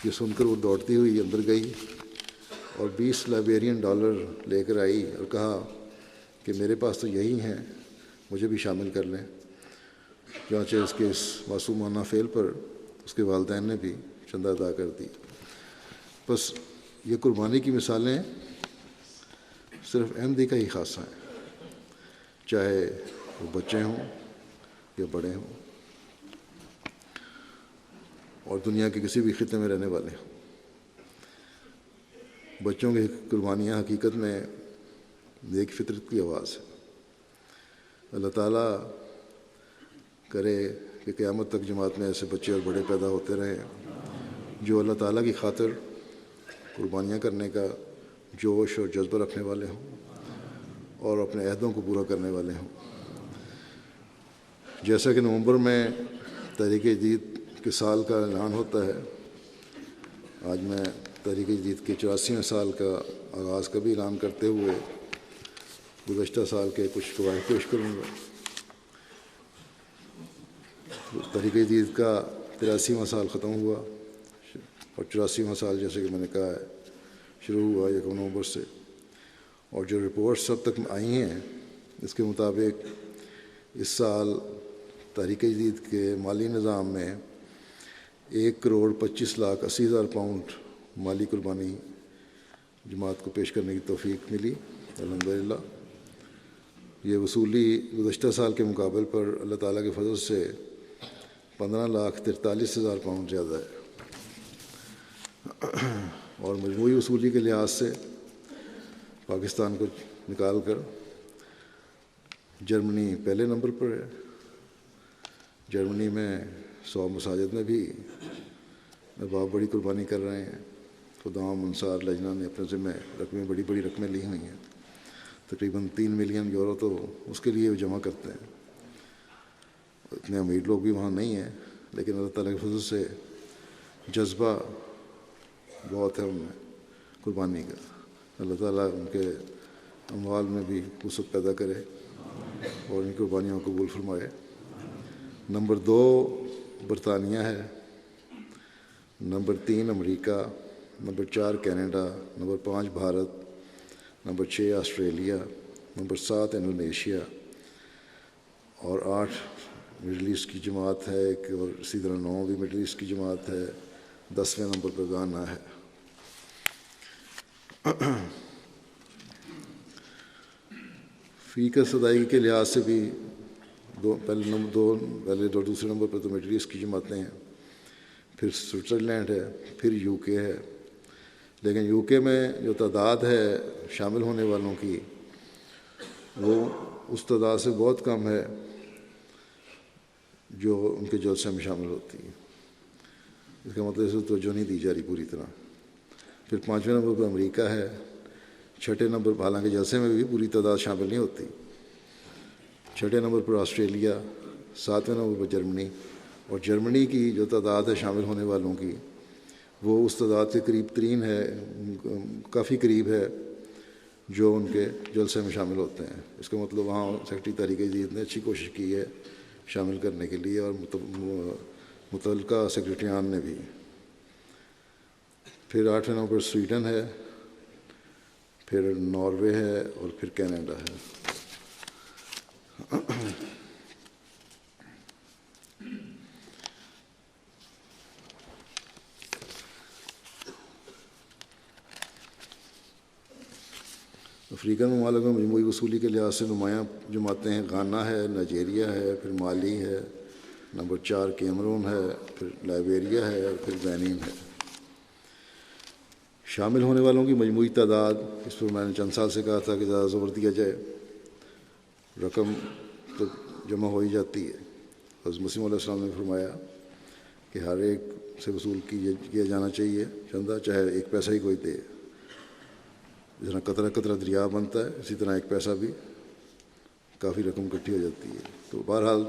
یہ سن کر وہ دوڑتی ہوئی اندر گئی اور 20 لائبیرین ڈالر لے کر آئی اور کہا کہ میرے پاس تو یہی ہیں، مجھے بھی شامل کر لیں۔ چنانچہ اس کے اس معصومانہ فعل پر اس کے والدین نے بھی چندہ ادا کر دی۔ بس یہ قربانی کی مثالیں صرف احمدی کا ہی خاصہ ہیں، چاہے وہ بچے ہوں یا بڑے ہوں اور دنیا کے کسی بھی خطے میں رہنے والے ہوں۔ بچوں کی قربانیاں حقیقت میں نیک فطرت کی آواز ہے۔ اللہ تعالیٰ کرے کہ قیامت تک جماعت میں ایسے بچے اور بڑے پیدا ہوتے رہیں جو اللہ تعالیٰ کی خاطر قربانیاں کرنے کا جوش اور جذبہ رکھنے والے ہوں اور اپنے عہدوں کو پورا کرنے والے ہوں۔ جیسا کہ نومبر میں تحریک جدید کے سال کا اعلان ہوتا ہے، آج میں تحریک جدید کے 84ویں سال کا آغاز کا بھی اعلان کرتے ہوئے گزشتہ سال کے کچھ فوائد پیش کروں گا۔ تحریک جدید کا 83واں سال ختم ہوا اور 84واں سال جیسے کہ میں نے کہا ہے شروع ہوا 1 نومبر سے، اور جو رپورٹس اب تک آئی ہیں اس کے مطابق اس سال تحریک جدید کے مالی نظام میں 1,25,80,000 پاؤنڈ مالی قربانی جماعت کو پیش کرنے کی توفیق ملی الحمدللہ۔ یہ وصولی گزشتہ سال کے مقابل پر اللہ تعالیٰ کے فضل سے 15,43,000 پاؤنڈ زیادہ ہے، اور مجموعی وصولی کے لحاظ سے پاکستان کو نکال کر جرمنی پہلے نمبر پر ہے۔ جرمنی میں 100 مساجد میں بھی احباب بڑی قربانی کر رہے ہیں۔ خدام انصار لجنہ نے اپنے ذمہ بڑی بڑی رقمیں لی ہوئی ہیں، تقریباً 3 ملین یورو تو اس کے لیے جمع کرتے ہیں۔ اتنے امیر لوگ بھی وہاں نہیں ہیں، لیکن اللہ تعالیٰ کے فضل سے جذبہ بہت ہے ان میں قربانی کا۔ اللہ تعالیٰ ان کے اموال میں بھی وسعت پیدا کرے اور ان قربانیوں کو قبول فرمائے۔ نمبر 2 برطانیہ ہے، نمبر 3 امریکہ، نمبر 4 کینیڈا، نمبر 5 بھارت، نمبر 6 آسٹریلیا، نمبر 7 انڈونیشیا، اور 8 مڈل ایسٹ کی جماعت ہے ایک، اور اسی طرح 9 بھی مڈل ایسٹ کی جماعت ہے۔ 10ویں نمبر پر گانا ہے۔ فیکس ادائیگی کے لحاظ سے بھی پہلے دوسرے نمبر پر تو مڈل ایسٹ کی جماعتیں ہیں، پھر سوئٹزرلینڈ ہے، پھر یو کے ہے۔ لیکن یو کے میں جو تعداد ہے شامل ہونے والوں کی وہ اس تعداد سے بہت کم ہے جو ان کے جلسے میں شامل ہوتی ہے۔ اس کا مطلب اسے توجہ نہیں دی جا رہی پوری طرح۔ پھر 5ویں نمبر پر امریکہ ہے، 6 نمبر پر حالانکہ جلسے میں بھی پوری تعداد شامل نہیں ہوتی، 6 نمبر پر آسٹریلیا، 7ویں نمبر پر جرمنی، اور جرمنی کی جو تعداد ہے شامل ہونے والوں کی وہ اس تعداد کے قریب ترین ہے، کافی قریب ہے جو ان کے جلسے میں شامل ہوتے ہیں۔ اس کا مطلب وہاں سیکرٹری تحریک جدید نے اچھی کوشش کی ہے شامل کرنے کے لیے، اور متعلقہ سیکرٹریان نے بھی۔ پھر 8ویں نمبر پر سویڈن ہے، پھر ناروے ہے اور پھر کینیڈا ہے۔ افریقن ممالک میں مجموعی وصولی کے لحاظ سے نمایاں جماعتیں ہیں۔ گانا ہے، نائجیریا ہے، پھر مالی ہے، نمبر 4 کیمرون ہے، پھر لائبیریا ہے اور پھر بینین ہے۔ شامل ہونے والوں کی مجموعی تعداد، اس پر میں نے چند سال سے کہا تھا کہ زیادہ زور دیا جائے، رقم تو جمع ہو ہی جاتی ہے۔ حضرت مسیح علیہ السلام نے فرمایا کہ ہر ایک سے وصول کیا جانا چاہیے چندہ، چاہے ایک پیسہ ہی کوئی دے۔ جس طرح قطرہ قطرہ دریا بنتا ہے، اسی طرح ایک پیسہ بھی کافی رقم اکٹھی ہو جاتی ہے۔ تو بہرحال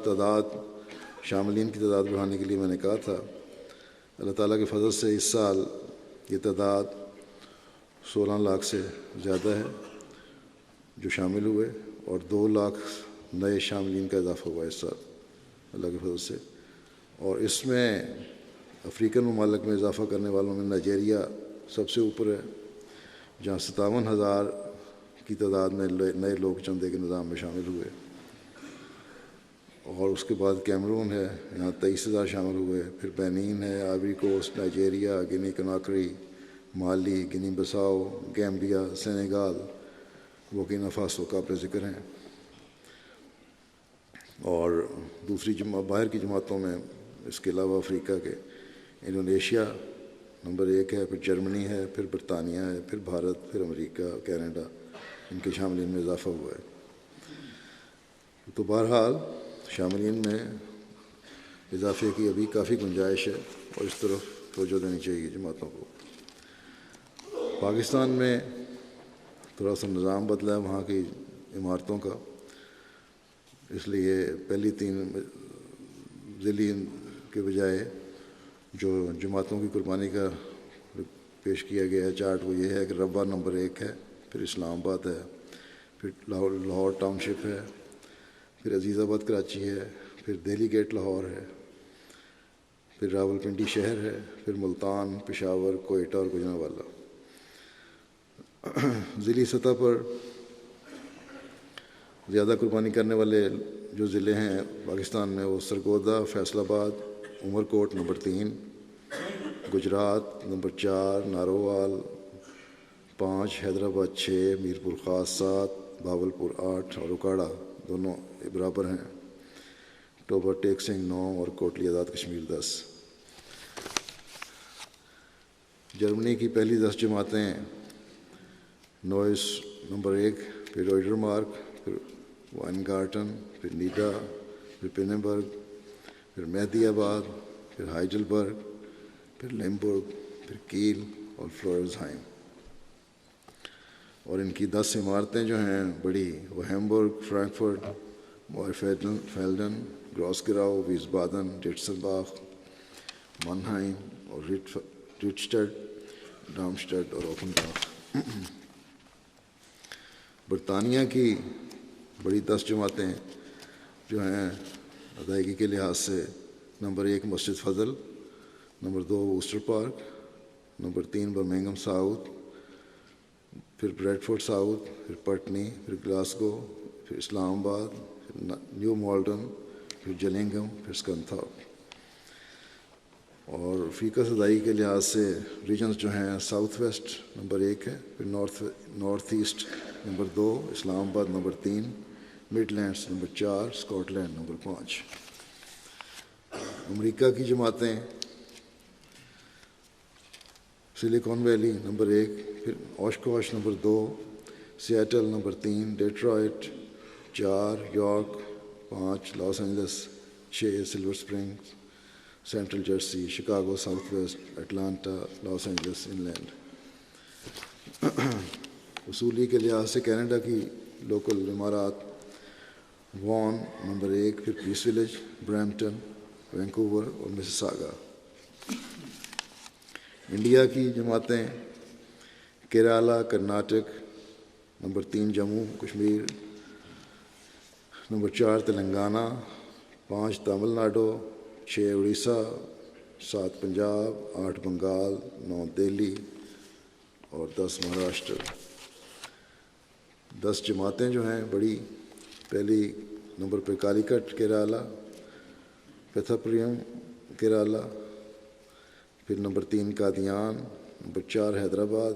شاملین کی تعداد بڑھانے کے لیے میں نے کہا تھا، اللہ تعالیٰ کے فضل سے اس سال یہ تعداد 16 لاکھ سے زیادہ ہے جو شامل ہوئے، اور 2 لاکھ نئے شاملین کا اضافہ ہوا اس سال اللہ کے فضل سے۔ اور اس میں افریقن ممالک میں اضافہ کرنے والوں میں نائجیریا سب سے اوپر ہے، جہاں 57,000 کی تعداد میں نئے لوگ چندے کے نظام میں شامل ہوئے، اور اس کے بعد کیمرون ہے، یہاں 23,000 شامل ہوئے، پھر بینین ہے، آئیوری کوسٹ، نائجیریا، گنی کناکری، مالی، گنی بساؤ، گیمبیا، سینیگال، بورکینا فاسو قابل ذکر ہیں۔ اور دوسری باہر کی جماعتوں میں اس کے علاوہ افریقہ کے انڈونیشیا نمبر 1 ہے، پھر جرمنی ہے، پھر برطانیہ ہے، پھر بھارت، پھر امریکہ، کینیڈا، ان کے شاملین میں اضافہ ہوا ہے۔ تو بہرحال شاملین میں اضافے کی ابھی کافی گنجائش ہے، اور اس طرف توجہ دینی چاہیے جماعتوں کو۔ پاکستان میں تھوڑا سا نظام بدلا ہے وہاں کی عمارتوں کا، اس لیے پہلی 3 ضلع کے بجائے جو جماعتوں کی قربانی کا پیش کیا گیا ہے چارٹ، وہ یہ ہے کہ ربوہ نمبر 1 ہے، پھر اسلام آباد ہے، پھر لاہور ٹاؤن شپ ہے، پھر عزیز آباد کراچی ہے، پھر دہلی گیٹ لاہور ہے، پھر راولپنڈی شہر ہے، پھر ملتان، پشاور، کوئٹہ اور گوجرانوالہ۔ ضلعی سطح پر زیادہ قربانی کرنے والے جو ضلع ہیں پاکستان میں، وہ سرگودا، فیصل آباد، عمر کوٹ نمبر 3، گجرات نمبر 4، نارووال 5، حیدرآباد 6، میرپور خاص 7، بھاولپور 8 اور اکاڑا دونوں برابر ہیں، ٹوبہ ٹیک سنگھ 9 اور کوٹلی آزاد کشمیر 10۔ جرمنی کی پہلی 10 جماعتیں نوئس نمبر 1، پھر روئڈر مارک، پھر وائنگارٹن، پھر نیڈا، پھر پیننبرگ، پھر مہدی آباد، پھر ہائیڈلبرگ، پھر لیمبرگ، پھر کیل اور فلورزہائم۔ اور ان کی 10 عمارتیں جو ہیں بڑی، وہ ہیمبرگ، فرینکفرٹ، موئرفیلڈن، گراسگراؤ، ویسبادن، ڈیٹسلباخ، مانہائم اور ریٹشٹڈ، ڈارمسٹڈ اور اوفنباخ۔ برطانیہ کی بڑی 10 جماعتیں جو ہیں ادائیگی کے لحاظ سے، نمبر 1 مسجد فضل، number 2 Worcester park, number 3 Birmingham south, پھر بریڈفورڈ ساؤتھ، پھر پٹنی، پھر گلاسگو، پھر اسلام آباد، پھر نیو مالڈن، پھر جلنگھم، پھر اسکنتھارپ۔ اور افریقہ سے ادائیگی کے لحاظ سے ریجنز جو ہیں، ساؤتھ ویسٹ نمبر 1 ہے، پھر north east number 2، Islamabad نمبر 3، مڈ لینڈس نمبر 4، اسکاٹ لینڈ نمبر 5۔ امریکہ کی جماعتیں سلیکون ویلی نمبر 1، پھر اوشکوش نمبر 2، سیاٹل نمبر 3، Detroit 4، York 5، Los Angeles 6، Silver Spring, Central Jersey, Chicago South West, Atlanta, Los Angeles Inland. وصولی کے لحاظ سے کینیڈا کی لوکل عمارات وان نمبر 1، پھر پیس ولیج، برامپٹن، وینکوور اور مسیساگا۔ انڈیا کی جماعتیں کیرالہ، کرناٹک، نمبر 3 جموں کشمیر، نمبر 4 تلنگانہ، 5 تامل ناڈو، 6 اڑیسہ، 7 پنجاب، 8 بنگال، 9 دہلی اور 10 مہاراشٹر۔ 10 جماعتیں جو ہیں بڑی، پہلی نمبر پہ کالیکٹ کیرالہ، پیتھاپوریم کیرالہ، پھر number 3 Qadian, number 4 Hyderabad,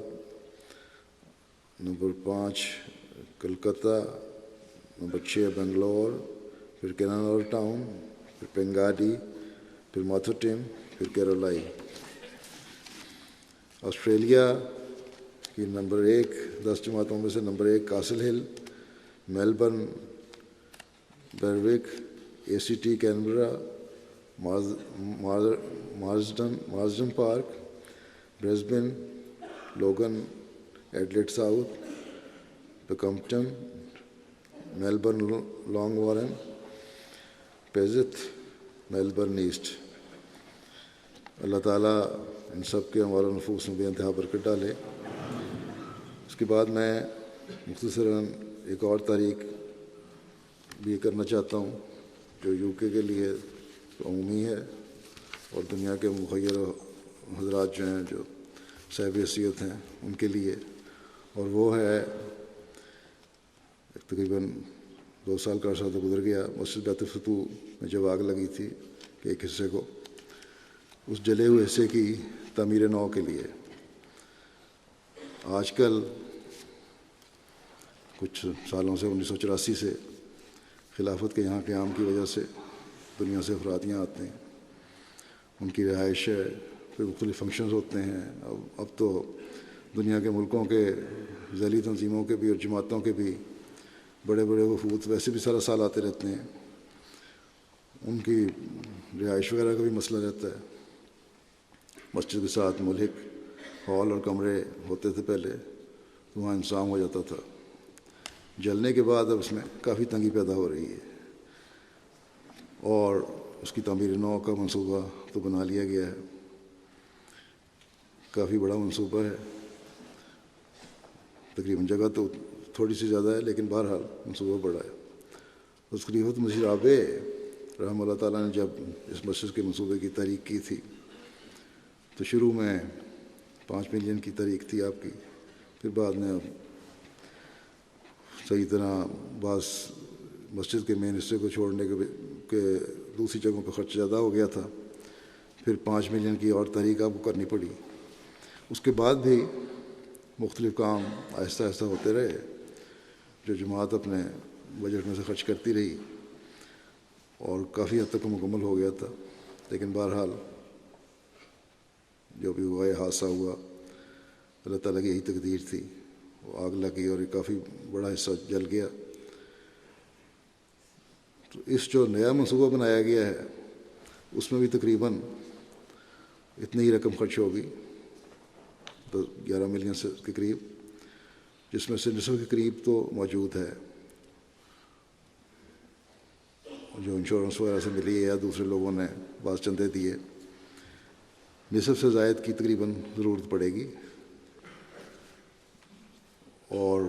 number 5 Calcutta, number 6 Bangalore, پھر کینانور ٹاؤن، پھر پنگاڈی، پھر ماتھوٹیم، پھر کیرولائی۔ آسٹریلیا کی نمبر 1 10 جماعتوں میں سے نمبر 1 Castle Hill, Melbourne, Berwick, ACT Canberra, Marsden Park, Brisbane, Logan, Adelaide South, Pakenham, Melbourne Langwarrin, Perth, Melbourne East. Allah تعالیٰ ان سب کے اموال و نفوس میں بے انتہا برکت ڈالے۔ اس کے بعد میں مختصراً ایک اور تاریخ بھی کرنا چاہتا ہوں جو UK کے لیے عمومی ہے اور دنیا کے مخیر حضرات جو ہیں جو صاحب حیثیت ہیں ان کے لیے، اور وہ ہے تقریباً 2 سال کا عرصہ تو گزر گیا، مسجد بیت الفتوح میں جب آگ لگی تھی کہ ایک حصے کو، اس جلے ہوئے حصے کی تعمیر نو کے لیے آج کل کچھ سالوں سے 1984 سے خلافت کے یہاں قیام کی وجہ سے دنیا سے افراد یہاں آتے ہیں، ان کی رہائش ہے، پھر مختلف فنکشنز ہوتے ہیں۔ اب تو دنیا کے ملکوں کے ذیلی تنظیموں کے بھی اور جماعتوں کے بھی بڑے بڑے وفود ویسے بھی سارا سال آتے رہتے ہیں، ان کی رہائش وغیرہ کا بھی مسئلہ رہتا ہے۔ مسجد کے ساتھ ملحق ہال اور کمرے ہوتے تھے پہلے، تو وہاں انتظام ہو جاتا تھا۔ جلنے کے بعد اب اس میں کافی تنگی پیدا ہو رہی ہے، اور اس کی تعمیر نو کا منصوبہ تو بنا لیا گیا ہے، کافی بڑا منصوبہ ہے، تقریباً جگہ تو تھوڑی سی زیادہ ہے لیکن بہرحال منصوبہ بڑا ہے۔ اس خلیفۃ مسیح رابع رحمہ اللہ تعالیٰ نے جب اس مسجد کے منصوبے کی تحریک کی تھی تو شروع میں 5 ملین کی تحریک تھی آپ کی، پھر بعد میں صحیح طرح بعض مسجد کے مین حصے کو چھوڑنے کے دوسری جگہوں پہ خرچ زیادہ ہو گیا تھا، پھر 5 ملین کی اور تحریک آپ کو کرنی پڑی۔ اس کے بعد بھی مختلف کام آہستہ آہستہ ہوتے رہے، جو جماعت اپنے بجٹ میں سے خرچ کرتی رہی اور کافی حد تک مکمل ہو گیا تھا، لیکن بہرحال جو بھی ہوا یہ حادثہ ہوا، اللہ تعالیٰ کی یہی تقدیر تھی، وہ آگ لگی اور یہ کافی بڑا حصہ جل گیا۔ تو اس جو نیا منصوبہ بنایا گیا ہے اس میں بھی تقریباً اتنی ہی رقم خرچ ہوگی، 11 ملین سے کے قریب، جس میں سے نصف کے قریب تو موجود ہے جو انشورنس وغیرہ سے ملی ہے یا دوسرے لوگوں نے بعض چندے دیے، نصف سے زائد کی تقریباً ضرورت پڑے گی، اور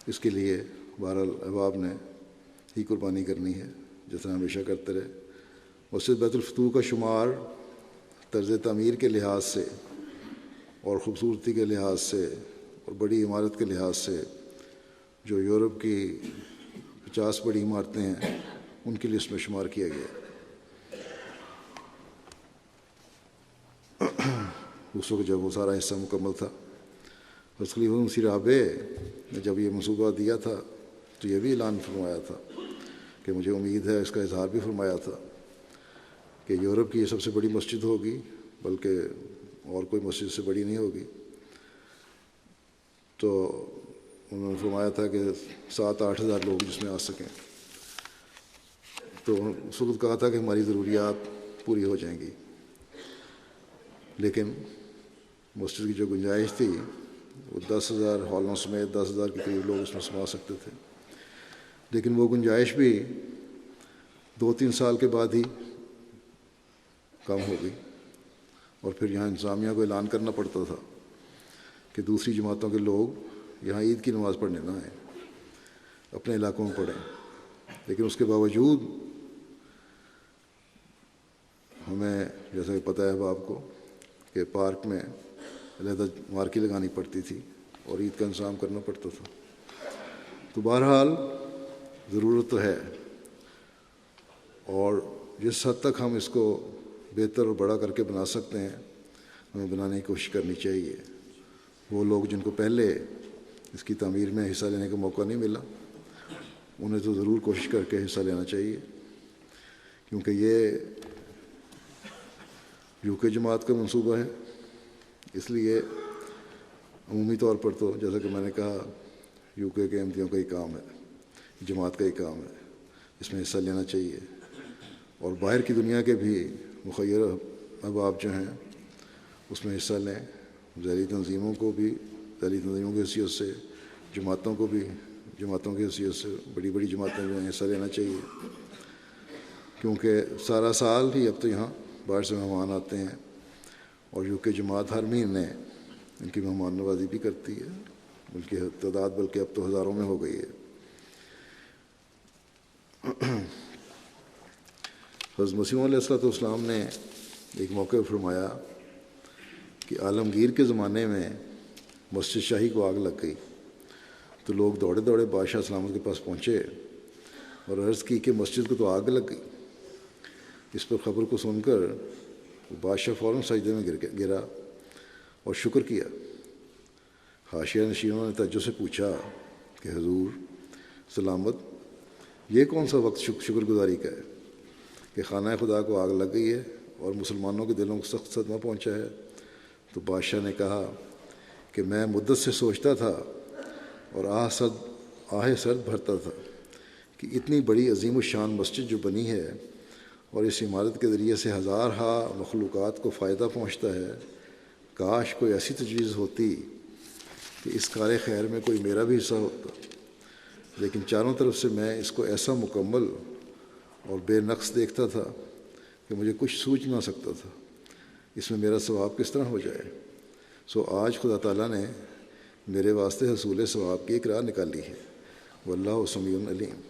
اس کے لیے بہرحال احباب نے ہی قربانی کرنی ہے جس طرح ہمیشہ کرتے رہے۔ مسجد بیت الفتوح کا شمار طرز تعمیر کے لحاظ سے اور خوبصورتی کے لحاظ سے اور بڑی عمارت کے لحاظ سے جو یورپ کی 50 بڑی عمارتیں ہیں ان کی لسٹ میں شمار کیا گیا۔ اس وقت جب وہ سارا حصہ مکمل تھا، حضرت خلیفۃ مسیح رابع نے جب یہ منصوبہ دیا تھا تو یہ بھی اعلان فرمایا تھا کہ مجھے امید ہے، اس کا اظہار بھی فرمایا تھا کہ یورپ کی یہ سب سے بڑی مسجد ہوگی، بلکہ اور کوئی مسجد سے بڑی نہیں ہوگی۔ تو انہوں نے فرمایا تھا کہ 7-8 ہزار لوگ جس میں آ سکیں، تو اس وقت کہا تھا کہ ہماری ضروریات پوری ہو جائیں گی، لیکن مسجد کی جو گنجائش تھی وہ 10,000 ہالوں سمیت 10,000 کے قریب لوگ اس میں سما سکتے تھے، لیکن وہ گنجائش بھی 2-3 سال کے بعد ہی کم ہو گئی، اور پھر یہاں انتظامیہ کو اعلان کرنا پڑتا تھا کہ دوسری جماعتوں کے لوگ یہاں عید کی نماز پڑھنے نہ آئیں، اپنے علاقوں میں پڑھیں۔ لیکن اس کے باوجود ہمیں جیسا کہ پتہ ہے اب آپ کو کہ پارک میں علیحدہ مارکی لگانی پڑتی تھی اور عید کا انتظام کرنا پڑتا تھا. تو بہرحال ضرورت تو ہے، اور جس حد تک ہم اس کو بہتر اور بڑا کر کے بنا سکتے ہیں ہمیں بنانے کی کوشش کرنی چاہیے. وہ لوگ جن کو پہلے اس کی تعمیر میں حصہ لینے کا موقع نہیں ملا انہیں تو ضرور کوشش کر کے حصہ لینا چاہیے، کیونکہ یہ یو کے جماعت کا منصوبہ ہے. اس لیے عمومی طور پر تو جیسا کہ میں نے کہا یو کے احمدیوں کا ہی کام ہے، جماعت کا ہی کام ہے، اس میں حصہ لینا چاہیے. اور باہر کی دنیا کے بھی مخیر احباب جو ہیں اس میں حصہ لیں. ذیلی تنظیموں کو بھی ذیلی تنظیموں کی حیثیت سے، جماعتوں کو بھی جماعتوں کی حیثیت سے، بڑی بڑی جماعتیں جو ہیں حصہ لینا چاہیے، کیونکہ سارا سال ہی اب تو یہاں باہر سے مہمان آتے ہیں اور یو کے جماعت ہر مہینے ان کی مہمان نوازی بھی کرتی ہے، بلکہ تعداد بلکہ اب تو ہزاروں میں ہو گئی ہے. حضرت مسیح علیہ السلام نے ایک موقع فرمایا کہ عالمگیر کے زمانے میں مسجد شاہی کو آگ لگ گئی تو لوگ دوڑے دوڑے بادشاہ سلامت کے پاس پہنچے اور عرض کی کہ مسجد کو تو آگ لگ گئی. اس پر خبر کو سن کر بادشاہ فوراً سجدے میں گرا اور شکر کیا. حاشیہ نشینوں نے تعجب سے پوچھا کہ حضور سلامت، یہ کون سا وقت شکر گزاری کا ہے کہ خانہ خدا کو آگ لگ گئی ہے اور مسلمانوں کے دلوں کو سخت صدمہ پہنچا ہے؟ تو بادشاہ نے کہا کہ میں مدت سے سوچتا تھا اور آہ سرد بھرتا تھا کہ اتنی بڑی عظیم الشان مسجد جو بنی ہے اور اس عمارت کے ذریعے سے ہزارہا مخلوقات کو فائدہ پہنچتا ہے، کاش کوئی ایسی تجویز ہوتی کہ اس کار خیر میں کوئی میرا بھی حصہ ہوتا. لیکن چاروں طرف سے میں اس کو ایسا مکمل اور بے نقص دیکھتا تھا کہ مجھے کچھ سوچ نہ سکتا تھا اس میں میرا ثواب کس طرح ہو جائے. سو آج خدا تعالیٰ نے میرے واسطے حصول ثواب کی ایک راہ نکالی ہے، واللہ سمیع علیم.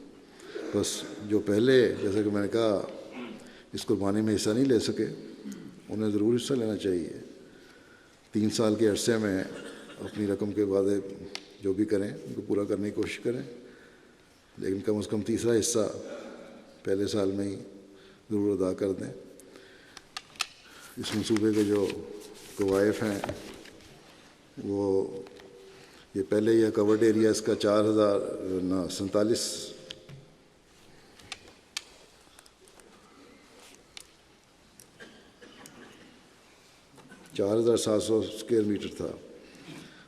بس جو پہلے جیسا کہ میں نے کہا اس قربانی میں حصہ نہیں لے سکے انہیں ضرور حصہ لینا چاہیے. 3 سال کے عرصے میں اپنی رقم کے وعدے جو بھی کریں ان کو پورا کرنے کی کوشش کریں، لیکن کم از کم تیسرا حصہ پہلے سال میں ہی ضرور ادا کر دیں. اس منصوبے کے جو کوائف ہیں وہ یہ پہلے یہ کورڈ ایریا اس کا 4,700 اسکوائر میٹر تھا،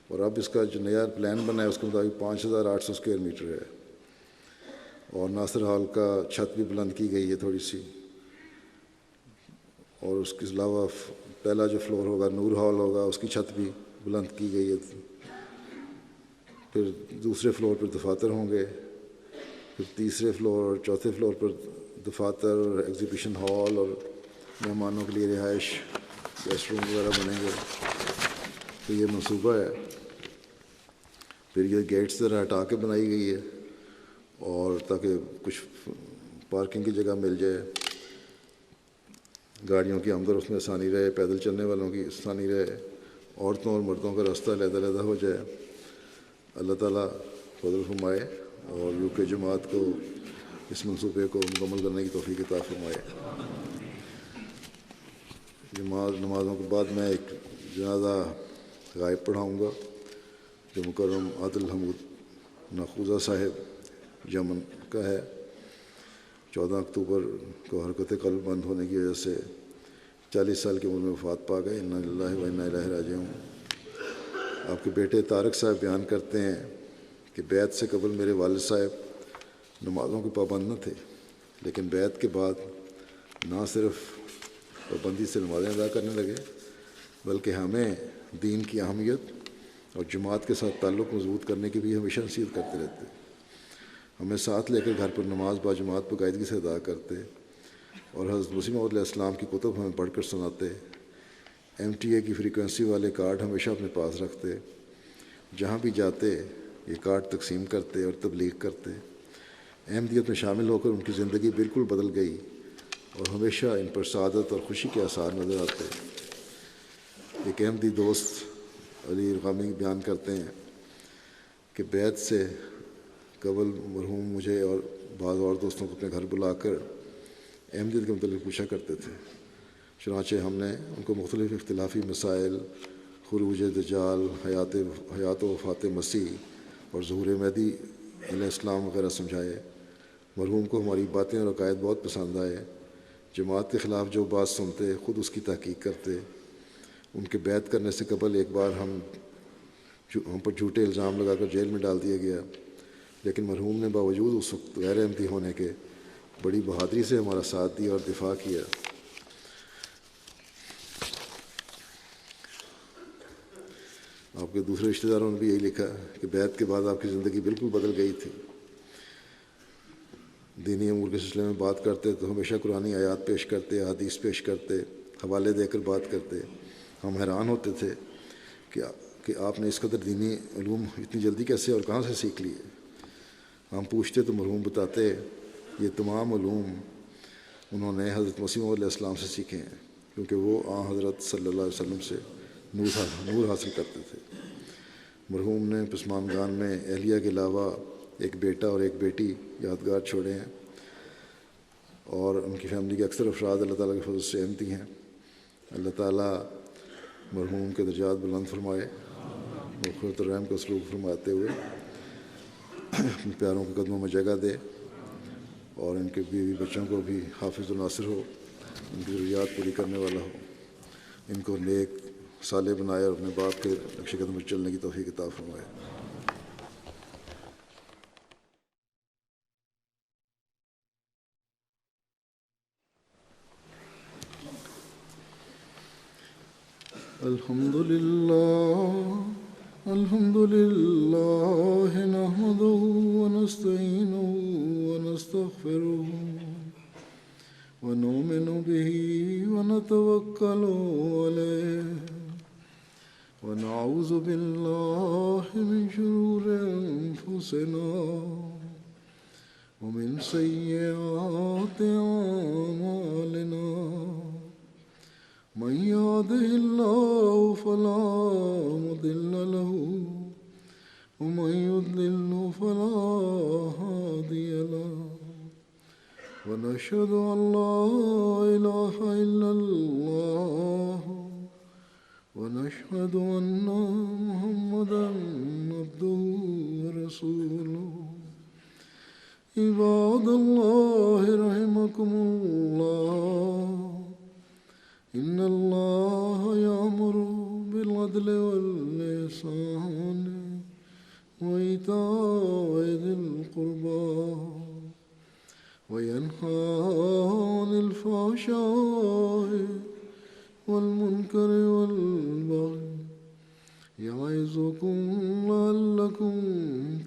اور اب اس کا جو نیا پلان بنا ہے اس کے مطابق 5,800 اسکوائر میٹر ہے. اور ناصر ہال کا چھت بھی بلند کی گئی ہے تھوڑی سی، اور اس کے علاوہ پہلا جو فلور ہوگا نور ہال ہوگا اس کی چھت بھی بلند کی گئی ہے. پھر دوسرے فلور پر دفاتر ہوں گے، پھر تیسرے فلور اور چوتھے فلور پر دفاتر اور ایگزیبیشن ہال اور مہمانوں کے لیے رہائش گیسٹ روم وغیرہ بنیں گے. تو یہ منصوبہ ہے. پھر یہ گیٹس ذرا ہٹا کے بنائی گئی ہے اور تاکہ کچھ پارکنگ کی جگہ مل جائے، گاڑیوں کی آمد و رفت میں آسانی رہے، پیدل چلنے والوں کی آسانی رہے، عورتوں اور مردوں کا راستہ علیحدہ علیحدہ ہو جائے. اللہ تعالیٰ فضل فرمائے اور یو کے جماعت کو اس منصوبے کو مکمل کرنے کی توفیق عطا فرمائے. نمازوں کے بعد میں ایک جنازہ غائب پڑھاؤں گا جو مکرم عادل حمود ناخوذہ صاحب یمن کا ہے. 14 اکتوبر کو حرکت قلب بند ہونے کی وجہ سے 40 سال کی عمر میں وفات پا گئے. انا للہ و انا الیہ راجعون. آپ کے بیٹے طارق صاحب بیان کرتے ہیں کہ بیعت سے قبل میرے والد صاحب نمازوں کے پابند نہ تھے، لیکن بیعت کے بعد نہ صرف پابندی سے نمازیں ادا کرنے لگے بلکہ ہمیں دین کی اہمیت اور جماعت کے ساتھ تعلق مضبوط کرنے کی بھی ہمیشہ نصیحت کرتے رہتے. ہمیں ساتھ لے کر گھر پر نماز با جماعت باقاعدگی سے ادا کرتے اور حضرت مسیح موعود علیہ السلام کی کتب ہمیں پڑھ کر سناتے. MTA کی فریکوینسی والے کارڈ ہمیشہ اپنے پاس رکھتے. جہاں بھی جاتے یہ کارڈ تقسیم کرتے اور تبلیغ کرتے. احمدیت میں شامل ہو کر ان کی زندگی بالکل بدل گئی اور ہمیشہ ان پر سعادت اور خوشی کے آثار نظر آتے ہیں۔ ایک احمدی دوست علی ارغامی بیان کرتے ہیں کہ بیعت سے قبل مرحوم مجھے اور بعض اور دوستوں کو اپنے گھر بلا کر احمدیت کے متعلق پوچھا کرتے تھے۔ چنانچہ ہم نے ان کو مختلف اختلافی مسائل، خروج دجال، حیات و وفات مسیح اور ظہور مہدی علیہ السلام وغیرہ سمجھائے۔ مرحوم کو ہماری باتیں اور عقائد بہت پسند آئے۔ جماعت کے خلاف جو بات سنتے خود اس کی تحقیق کرتے۔ ان کے بیعت کرنے سے قبل ایک بار ہم پر جھوٹے الزام لگا کر جیل میں ڈال دیا گیا، لیکن مرحوم نے باوجود اس وقت غیر احمدی ہونے کے بڑی بہادری سے ہمارا ساتھ دیا اور دفاع کیا۔ آپ کے دوسرے رشتہ داروں نے بھی یہی لکھا کہ بیعت کے بعد آپ کی زندگی بالکل بدل گئی تھی۔ دینی امور کے سلسلے میں بات کرتے تو ہمیشہ قرآنی آیات پیش کرتے، حدیث پیش کرتے، حوالے دے کر بات کرتے۔ ہم حیران ہوتے تھے کہ آپ نے اس قدر دینی علوم اتنی جلدی کیسے اور کہاں سے سیکھ لیے۔ ہم پوچھتے تو مرحوم بتاتے یہ تمام علوم انہوں نے حضرت مسیح علیہ السلام سے سیکھے ہیں، کیونکہ وہ حضرت صلی اللہ علیہ وسلم سے نور حاصل کرتے تھے۔ مرحوم نے پسماندگان میں اہلیہ کے علاوہ ایک بیٹا اور ایک بیٹی یادگار چھوڑے ہیں، اور ان کی فیملی کے اکثر افراد اللہ تعالیٰ کے فضل سے احمدی ہیں۔ اللہ تعالیٰ مرحوم کے درجات بلند فرمائے، مغفرت الرحم کا سلوک فرماتے ہوئے اپنے پیاروں کے قدموں میں جگہ دے، اور ان کے بیوی بچوں کو بھی حافظ و ناصر ہو، ان کی ضروریات پوری کرنے والا ہو، ان کو نیک صالح بنائے اور اپنے باپ کے نقش قدم پر چلنے کی توفیق عطا فرمائے۔ الحمد لله نحمده ونستعينه ونستغفره ونؤمن به ونتوكل عليه ونعوذ بالله من شرور أنفسنا ومن سيئات أعمالنا، من يهده الله فلا مضل له ومن يضلل فلا هادي له، ونشهد أن لا إله إلا الله ونشهد أن محمدا عبده ورسوله۔ عباد الله رحمكم الله، إن الله يأمر بالعدل والإحسان وإيتاء ذي القربى وينهى عن الفحشاء والمنكر والبغي، يعظكم لعلكم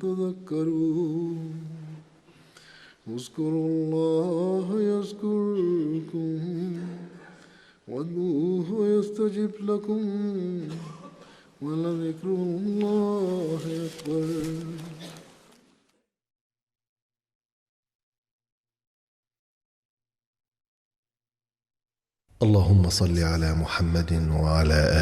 تذكرون۔ اذكروا الله يذكركم وادعوه يستجب لكم ولذكر الله أكبر۔ اللهم صل على محمد وعلى آله